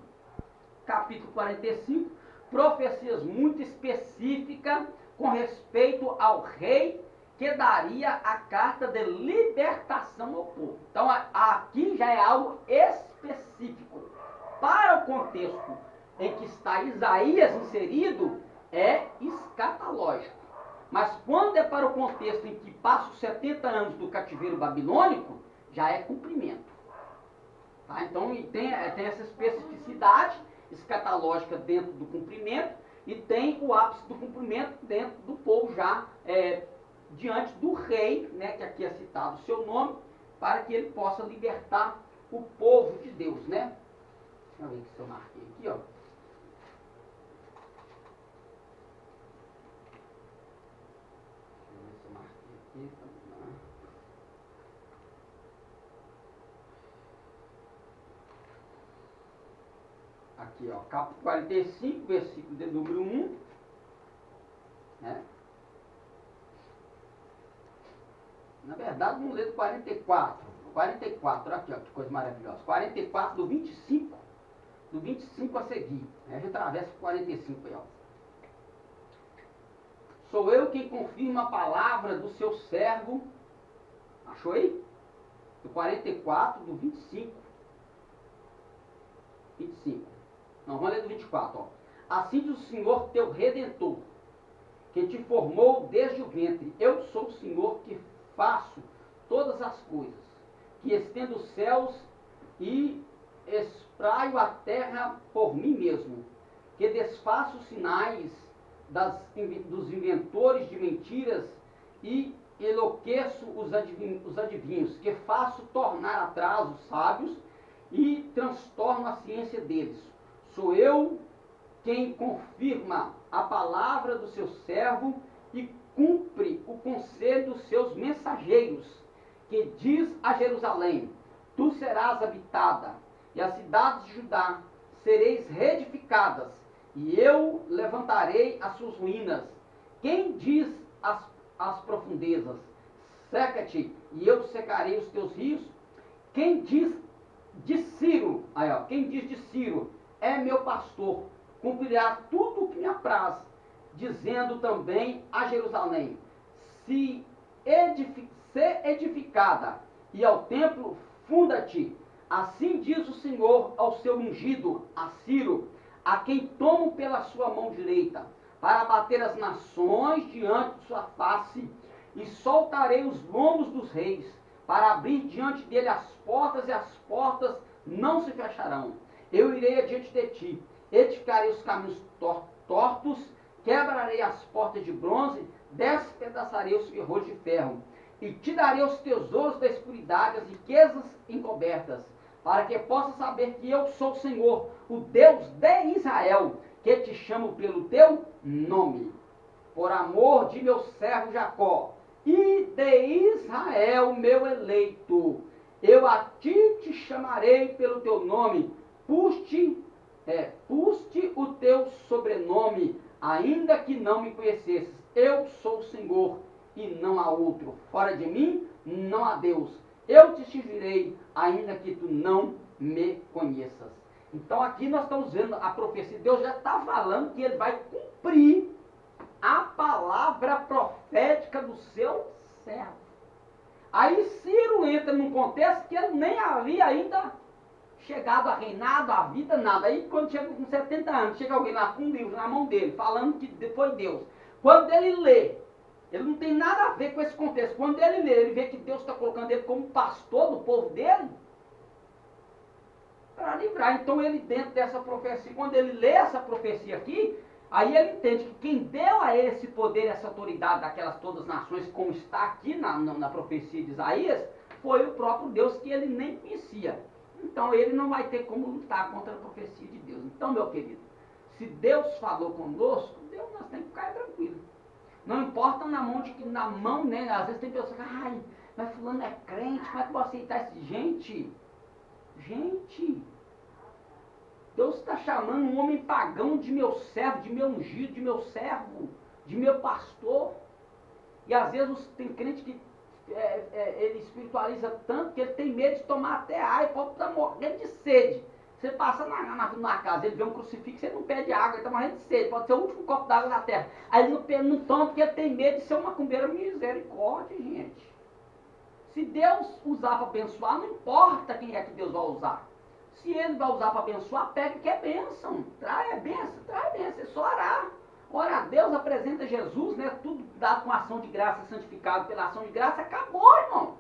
Speaker 1: Capítulo 45, profecias muito específicas com respeito ao rei que daria a carta de libertação ao povo. Então aqui já é algo específico. Para o contexto em que está Isaías inserido, é escatológico. Mas quando é para o contexto em que passa os 70 anos do cativeiro babilônico, já é cumprimento. Tá? Então tem essa especificidade escatológica dentro do cumprimento, e tem o ápice do cumprimento dentro do povo já diante do rei, né, que aqui é citado o seu nome, para que ele possa libertar o povo de Deus, né? Deixa eu ver se eu marquei aqui, ó. Aqui, ó, capítulo 45, versículo de número 1, né? Na verdade, vamos ler do 44. 44, olha aqui, ó, que coisa maravilhosa. 44 do 25 a seguir. Aí a gente atravessa o 45 aí, ó. Sou eu quem confirma a palavra do seu servo. Achou aí? Do 44, do 25. Não, vamos ler do 24, ó. Assim diz o Senhor teu Redentor, que te formou desde o ventre. Eu sou o Senhor que faço todas as coisas, que estendo os céus e espraio a terra por mim mesmo, que desfaço os sinais dos inventores de mentiras e enlouqueço os adivinhos, que faço tornar atrás os sábios e transtorno a ciência deles. Sou eu quem confirma a palavra do seu servo e cumpre o conselho dos seus mensageiros, que diz a Jerusalém: tu serás habitada, e as cidades de Judá sereis reedificadas, e eu levantarei as suas ruínas. Quem diz as profundezas, seca-te, e eu secarei os teus rios? Quem diz de Ciro, aí ó, quem diz de Ciro, é meu pastor, cumprirá tudo o que me apraz, dizendo também a Jerusalém, se edificada, e ao templo funda-te, assim diz o Senhor ao seu ungido, a Ciro, a quem tomo pela sua mão direita, para bater as nações diante de sua face, e soltarei os lombos dos reis, para abrir diante dele as portas, e as portas não se fecharão. Eu irei adiante de ti, edificarei os caminhos tortos, quebrarei as portas de bronze, despedaçarei os ferrolhos de ferro, e te darei os tesouros da escuridade, as riquezas encobertas, para que possa saber que eu sou o Senhor, o Deus de Israel, que te chamo pelo teu nome, por amor de meu servo Jacó, e de Israel, meu eleito. Eu a ti te chamarei pelo teu nome, puste o teu sobrenome, ainda que não me conhecesses. Eu sou o Senhor, e não há outro. Fora de mim, não há Deus. Eu te servirei, ainda que tu não me conheças. Então aqui nós estamos vendo a profecia. Deus já está falando que ele vai cumprir a palavra profética do seu servo. Aí Ciro entra num contexto que ele nem havia ainda chegado a reinado, a vida, nada. Aí quando chega com 70 anos, chega alguém lá com um livro na mão dele, falando que foi Deus. Quando ele lê, ele não tem nada a ver com esse contexto. Quando ele lê, ele vê que Deus está colocando ele como pastor do povo dele, para livrar. Então ele, dentro dessa profecia, quando ele lê essa profecia aqui, aí ele entende que quem deu a ele esse poder, essa autoridade daquelas todas as nações, como está aqui na profecia de Isaías, foi o próprio Deus que ele nem conhecia. Então ele não vai ter como lutar contra a profecia de Deus. Então, meu querido, se Deus falou conosco, Deus, nós temos que ficar tranquilos. Não importa na mão, né? Às vezes tem pessoas que, ai, mas fulano é crente, como é que eu vou aceitar esse? Gente, Deus está chamando um homem pagão de meu servo, de meu ungido, de meu servo, de meu pastor. E às vezes tem crente que ele espiritualiza tanto que ele tem medo de tomar até água, pode estar morrendo de sede. Você passa na casa, ele vê um crucifixo, ele não pede água, ele está morrendo de sede, pode ser o último copo d'água na terra. Aí ele não toma porque ele tem medo de ser uma macumbeira. Misericórdia, gente. Se Deus usar para abençoar, não importa quem é que Deus vai usar. Se ele vai usar para abençoar, pega que é bênção. Trai a bênção, é só orar. Ora a Deus, apresenta Jesus, né? Tudo dado com ação de graça, santificado pela ação de graça, acabou, irmão.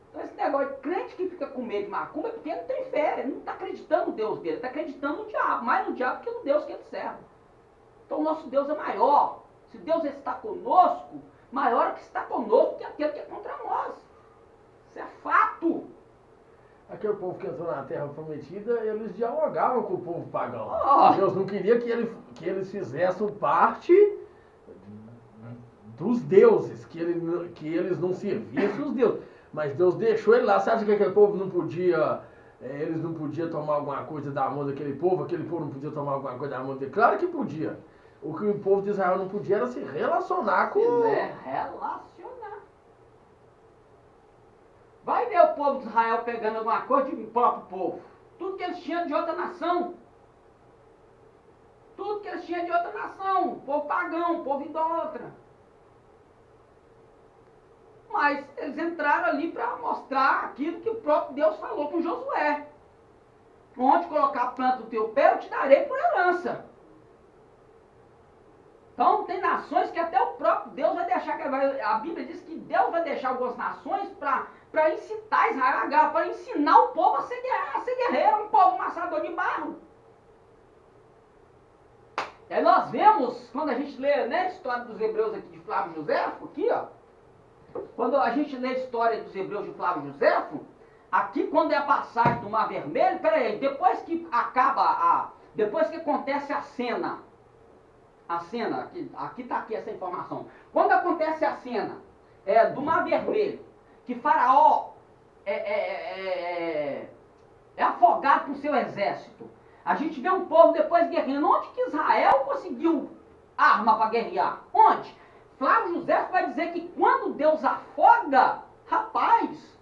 Speaker 1: Então esse negócio de crente que fica com medo de macumba é porque ele não tem fé, ele não está acreditando no Deus dele, ele está acreditando no diabo, mais no diabo que no Deus que ele serve. Então o nosso Deus é maior. Se Deus está conosco, maior é que está conosco que aquele que é contra nós. Isso é fato.
Speaker 2: Aquele povo que entrou na Terra Prometida, eles dialogavam com o povo pagão.
Speaker 1: Oh.
Speaker 2: Deus não queria que eles fizessem parte dos deuses, que eles não servissem os deuses. Mas Deus deixou ele lá. Você acha que aquele povo não podia, eles não podiam tomar alguma coisa da mão daquele povo? Aquele povo não podia tomar alguma coisa da mão dele? Claro que podia. O que o povo de Israel não podia era se relacionar com...
Speaker 1: Relacionar. Vai ver o povo de Israel pegando alguma coisa de próprio povo. Tudo que eles tinham de outra nação. Tudo que eles tinham de outra nação. Povo pagão, povo idólatra. Mas eles entraram ali para mostrar aquilo que o próprio Deus falou com Josué. Onde colocar a planta do teu pé, eu te darei por herança. Então tem nações que até o próprio Deus vai deixar, a Bíblia diz que Deus vai deixar algumas nações para incitar Israel, para ensinar o povo a ser guerreiro, um povo amassador de barro. E aí nós vemos, quando a gente lê, né, a história dos hebreus aqui de Flávio Josefo, aqui ó, quando a gente lê a história dos hebreus de Flávio Josefo, aqui quando é a passagem do Mar Vermelho, peraí, depois que acontece a cena, aqui está aqui essa informação. Quando acontece a cena do Mar Vermelho, que Faraó é afogado por seu exército, A gente vê um povo depois guerreando. Onde que Israel conseguiu arma para guerrear? Onde? Flávio José vai dizer que quando Deus afoga, rapaz,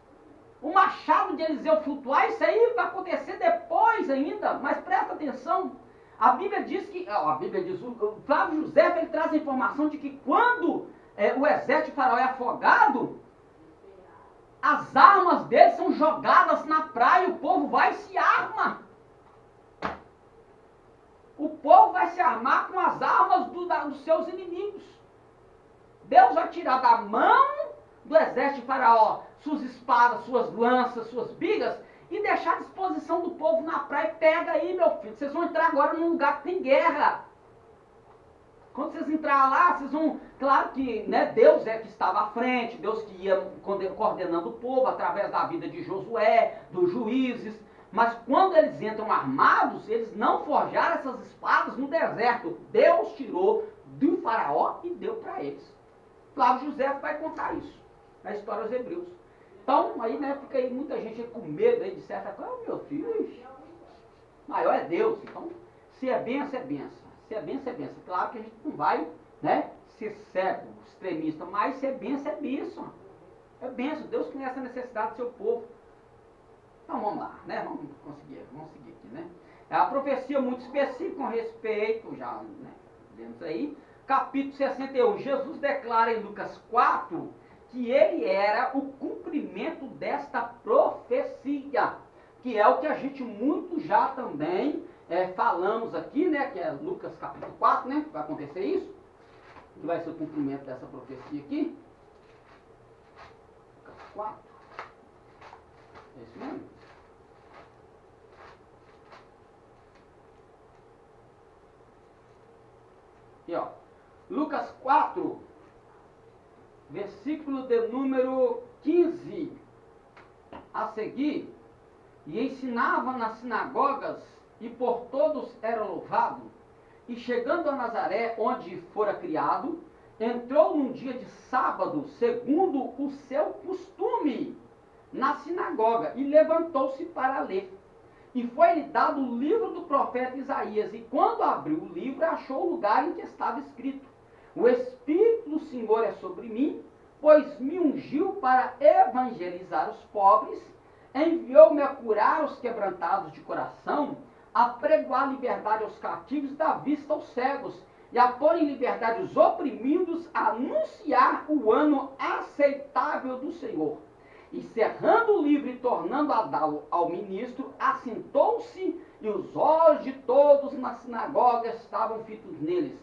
Speaker 1: o machado de Eliseu flutuar, isso aí vai acontecer depois ainda, mas presta atenção. A Bíblia diz que, o Flávio José ele traz a informação de que quando o exército de Faraó é afogado, as armas deles são jogadas na praia e o povo vai e se arma. O povo vai se armar com as armas dos seus inimigos. Deus vai tirar da mão do exército de Faraó suas espadas, suas lanças, suas bigas e deixar à disposição do povo na praia. Pega aí, meu filho, vocês vão entrar agora num lugar que tem guerra. Quando vocês entrarem lá, vocês vão... Claro que Deus é que estava à frente, Deus que ia coordenando o povo através da vida de Josué, dos juízes. Mas quando eles entram armados, eles não forjaram essas espadas no deserto. Deus tirou do Faraó e deu para eles. Flávio José vai contar isso na história dos Hebreus. Então, aí fica aí muita gente com medo aí de certa coisa. Oh, meu filho, maior é Deus. Então, se é benção, é benção. Se é benção, é benção. Claro que a gente não vai ser cego, extremista, mas se é benção, é benção. É benção. Deus conhece a necessidade do seu povo. Então vamos lá, vamos seguir aqui, É a profecia muito específica com respeito, já vemos aí, capítulo 61. Jesus declara em Lucas 4 que ele era o cumprimento desta profecia, que é o que a gente muito já também falamos aqui, que é Lucas capítulo 4, que vai acontecer isso, que vai ser o cumprimento dessa profecia aqui. Lucas 4. É isso mesmo? Aqui, ó. Lucas 4, versículo de número 15 a seguir. E ensinava nas sinagogas, e por todos era louvado. E chegando a Nazaré, onde fora criado, entrou num dia de sábado, segundo o seu costume, na sinagoga, e levantou-se para ler. E foi-lhe dado o livro do profeta Isaías, e quando abriu o livro, achou o lugar em que estava escrito: o Espírito do Senhor é sobre mim, pois me ungiu para evangelizar os pobres, enviou-me a curar os quebrantados de coração, a pregoar liberdade aos cativos, dar vista aos cegos, e a pôr em liberdade os oprimidos, a anunciar o ano aceitável do Senhor. E cerrando o livro e tornando a dá-lo ao ministro, assentou-se, e os olhos de todos na sinagoga estavam fitos neles.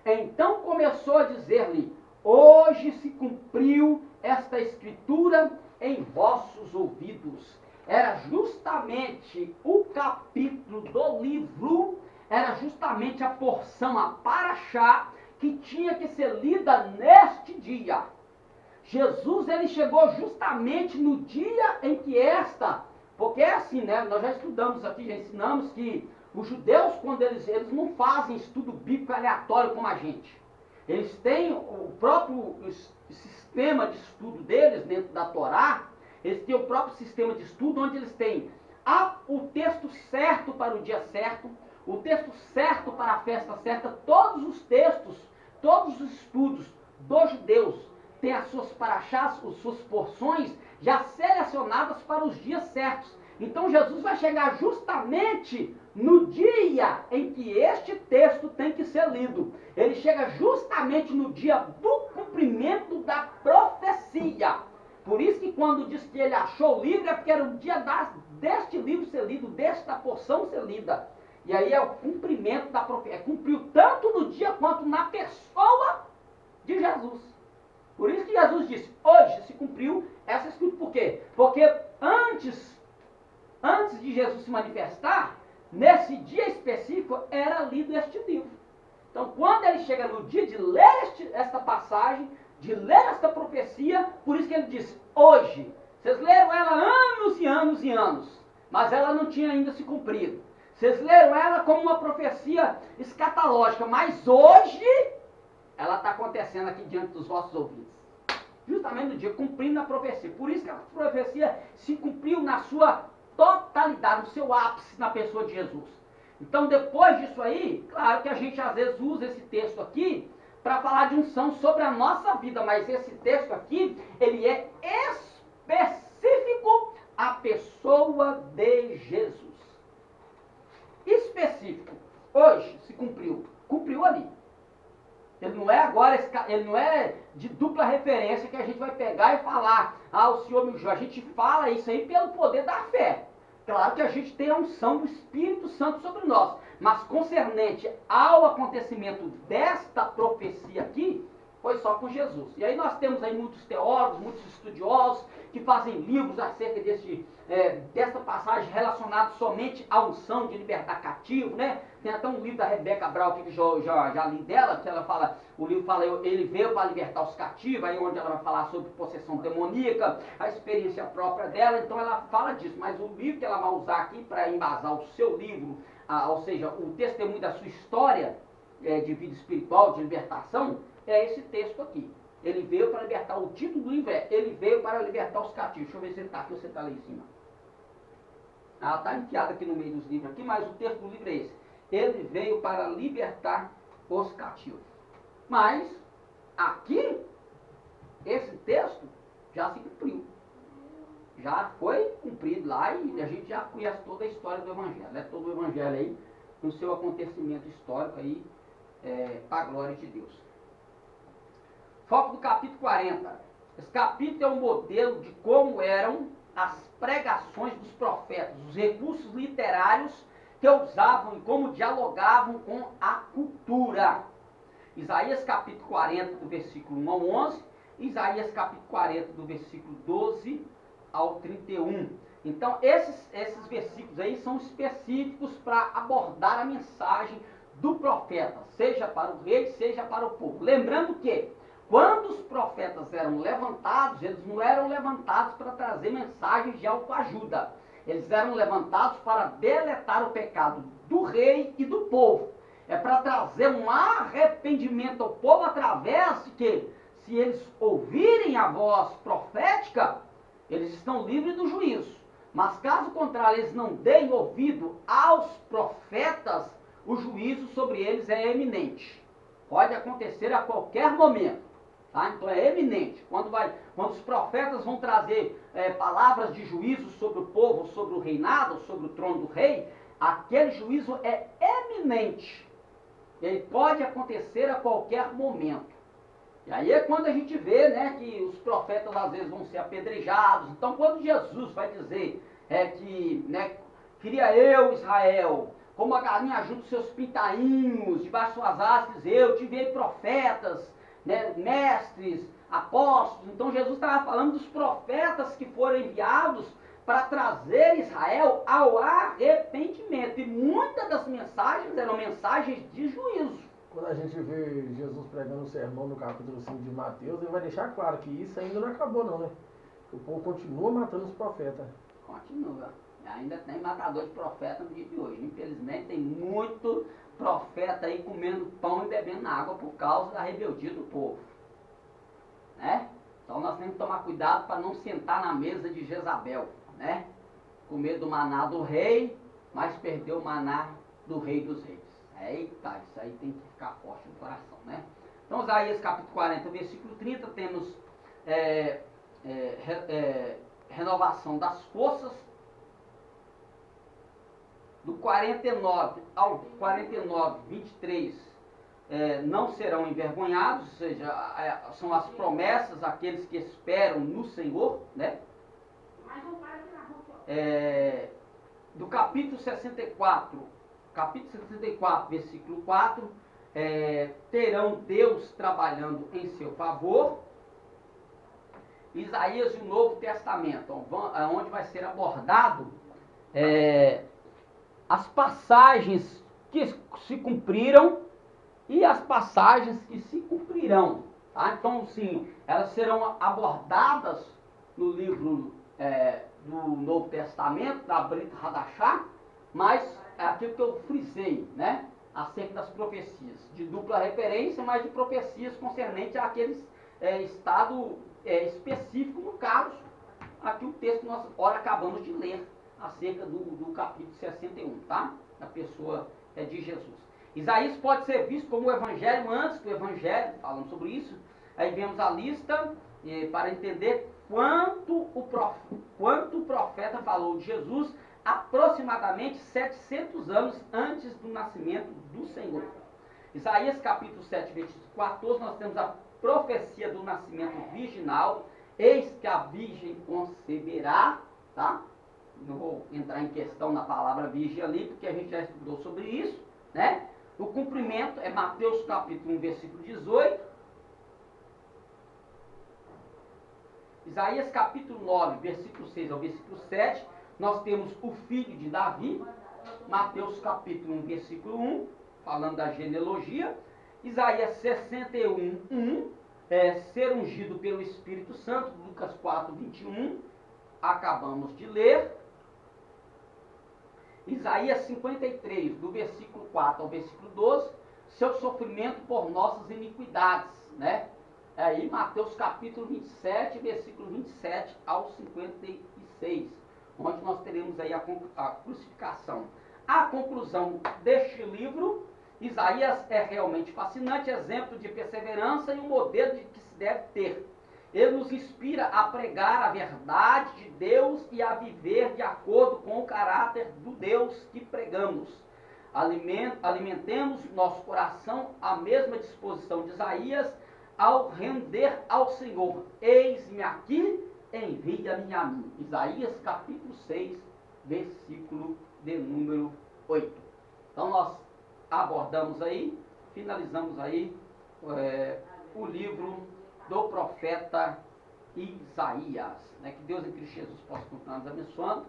Speaker 1: Então começou a dizer-lhe: hoje se cumpriu esta escritura em vossos ouvidos. Era justamente o capítulo do livro, era justamente a porção, a paraxá, que tinha que ser lida neste dia. Jesus, ele chegou justamente no dia em que porque é assim, nós já estudamos aqui, já ensinamos que os judeus, quando eles não fazem estudo bíblico aleatório como a gente. Eles têm o próprio sistema de estudo deles dentro da Torá, eles têm o próprio sistema de estudo onde eles têm o texto certo para o dia certo, o texto certo para a festa certa, todos os textos, todos os estudos dos judeus têm as suas paraxás, as suas porções já selecionadas para os dias certos. Então Jesus vai chegar justamente no dia em que este texto tem que ser lido. Ele chega justamente no dia do cumprimento da profecia. Por isso que quando diz que ele achou o livro, é porque era o dia deste livro ser lido, desta porção ser lida. E aí é o cumprimento da profecia. Cumpriu tanto no dia quanto na pessoa de Jesus. Por isso que Jesus disse: hoje se cumpriu essa escritura. Por quê? Porque antes de Jesus se manifestar, nesse dia específico era lido este livro. Então, quando ele chega no dia de ler esta passagem, de ler esta profecia, por isso que ele diz: hoje. Vocês leram ela anos e anos e anos, mas ela não tinha ainda se cumprido. Vocês leram ela como uma profecia escatológica, mas hoje ela está acontecendo aqui diante dos vossos ouvidos. Justamente no dia, cumprindo a profecia. Por isso que a profecia se cumpriu na sua totalidade, no seu ápice, na pessoa de Jesus. Então, depois disso aí, claro que a gente às vezes usa esse texto aqui para falar de unção sobre a nossa vida, mas esse texto aqui, ele é específico à pessoa de Jesus. Específico. Hoje se cumpriu. Cumpriu ali. Ele não é agora, ele não é de dupla referência que a gente vai pegar e falar, o Senhor me ungiu. A gente fala isso aí pelo poder da fé. Claro que a gente tem a unção do Espírito Santo sobre nós, mas concernente ao acontecimento desta profecia aqui, foi só com Jesus. E aí nós temos aí muitos teólogos, muitos estudiosos que fazem livros acerca dessa passagem relacionada somente à unção de libertar cativo, né? Tem até um livro da Rebeca Brau que eu já li dela, que ela fala, o livro fala, ele veio para libertar os cativos, aí onde ela vai falar sobre possessão demoníaca, a experiência própria dela, então ela fala disso, mas o livro que ela vai usar aqui para embasar o seu livro, ou seja, o testemunho da sua história de vida espiritual, de libertação, é esse texto aqui. Ele veio para libertar, o título do livro é Ele veio para libertar os cativos. Deixa eu ver se ele está aqui ou se ele está lá em cima. Ela está enfiada aqui no meio dos livros aqui, mas o texto do livro é esse. Ele veio para libertar os cativos. Mas, aqui, esse texto já se cumpriu. Já foi cumprido lá e a gente já conhece toda a história do Evangelho. Né? Todo o Evangelho aí, no seu acontecimento histórico aí, para a glória de Deus. Foco do capítulo 40. Esse capítulo é um modelo de como eram as pregações dos profetas, os recursos literários que usavam e como dialogavam com a cultura. Isaías capítulo 40, do versículo 1 ao 11, Isaías capítulo 40, do versículo 12 ao 31. Então, esses versículos aí são específicos para abordar a mensagem do profeta, seja para o rei, seja para o povo. Lembrando que, quando os profetas eram levantados, eles não eram levantados para trazer mensagens de autoajuda. Eles eram levantados para deletar o pecado do rei e do povo. É para trazer um arrependimento ao povo através de que, se eles ouvirem a voz profética, eles estão livres do juízo. Mas caso contrário, eles não deem ouvido aos profetas, o juízo sobre eles é eminente. Pode acontecer a qualquer momento. Tá? Então é eminente. Quando os profetas vão trazer palavras de juízo sobre o povo, sobre o reinado, sobre o trono do rei, aquele juízo é eminente. Ele pode acontecer a qualquer momento. E aí é quando a gente vê, né, que os profetas às vezes vão ser apedrejados. Então quando Jesus vai dizer queria eu, Israel, como a galinha ajuda os seus pintainhos, debaixo de suas hastes, eu te enviei profetas, né, mestres, apóstolos. Então Jesus estava falando dos profetas que foram enviados para trazer Israel ao arrependimento. E muitas das mensagens eram mensagens de juízo.
Speaker 2: Quando a gente vê Jesus pregando o sermão no capítulo 5 de Mateus, ele vai deixar claro que isso ainda não acabou não, né? O povo continua matando os profetas.
Speaker 1: Continua. Ainda tem matador de profeta no dia de hoje. Infelizmente tem muito profeta aí comendo pão e bebendo água por causa da rebeldia do povo. Né? Então nós temos que tomar cuidado para não sentar na mesa de Jezabel. Né? Comer do maná do rei, mas perder o maná do rei dos reis. Eita, isso aí tem que ficar forte no coração. Né? Então Isaías capítulo 40, versículo 30, temos renovação das forças. Do 49 ao 49, 23, não serão envergonhados, ou seja, são as promessas àqueles que esperam no Senhor, né? Do capítulo 64, versículo 4, terão Deus trabalhando em seu favor. Isaías e o Novo Testamento, onde vai ser abordado as passagens que se cumpriram e as passagens que se cumprirão. Tá? Então, sim, elas serão abordadas no livro do Novo Testamento, da Brit Hadashah, mas é aquilo que eu frisei, né? Acerca das profecias, de dupla referência, mas de profecias concernentes àqueles estado específico, no caso, aqui o texto que nós ora acabamos de ler, acerca do capítulo 61, tá? Da pessoa de Jesus. Isaías pode ser visto como o evangelho antes do evangelho, falamos sobre isso. Aí vemos a lista para entender quanto o profeta falou de Jesus aproximadamente 700 anos antes do nascimento do Senhor. Isaías capítulo 7, versículo 14, nós temos a profecia do nascimento virginal. Eis que a virgem conceberá, tá? Não vou entrar em questão na palavra virgem ali, porque a gente já estudou sobre isso, né? O cumprimento é Mateus capítulo 1, versículo 18. Isaías capítulo 9, versículo 6 ao versículo 7. Nós temos o filho de Davi. Mateus capítulo 1, versículo 1, falando da genealogia. Isaías 61, 1, ser ungido pelo Espírito Santo. Lucas 4, 21, acabamos de ler. Isaías 53, do versículo 4 ao versículo 12, seu sofrimento por nossas iniquidades, né? Aí Mateus capítulo 27, versículo 27 ao 56, onde nós teremos aí a crucificação. A conclusão deste livro, Isaías é realmente fascinante, exemplo de perseverança e um modelo de que se deve ter. Ele nos inspira a pregar a verdade de Deus e a viver de acordo com o caráter do Deus que pregamos. Alimentemos nosso coração à mesma disposição de Isaías ao render ao Senhor. Eis-me aqui, envia-me a mim. Isaías capítulo 6, versículo de número 8. Então nós abordamos aí, finalizamos aí o livro do profeta Isaías, né? Que Deus em Cristo Jesus possa continuar nos abençoando.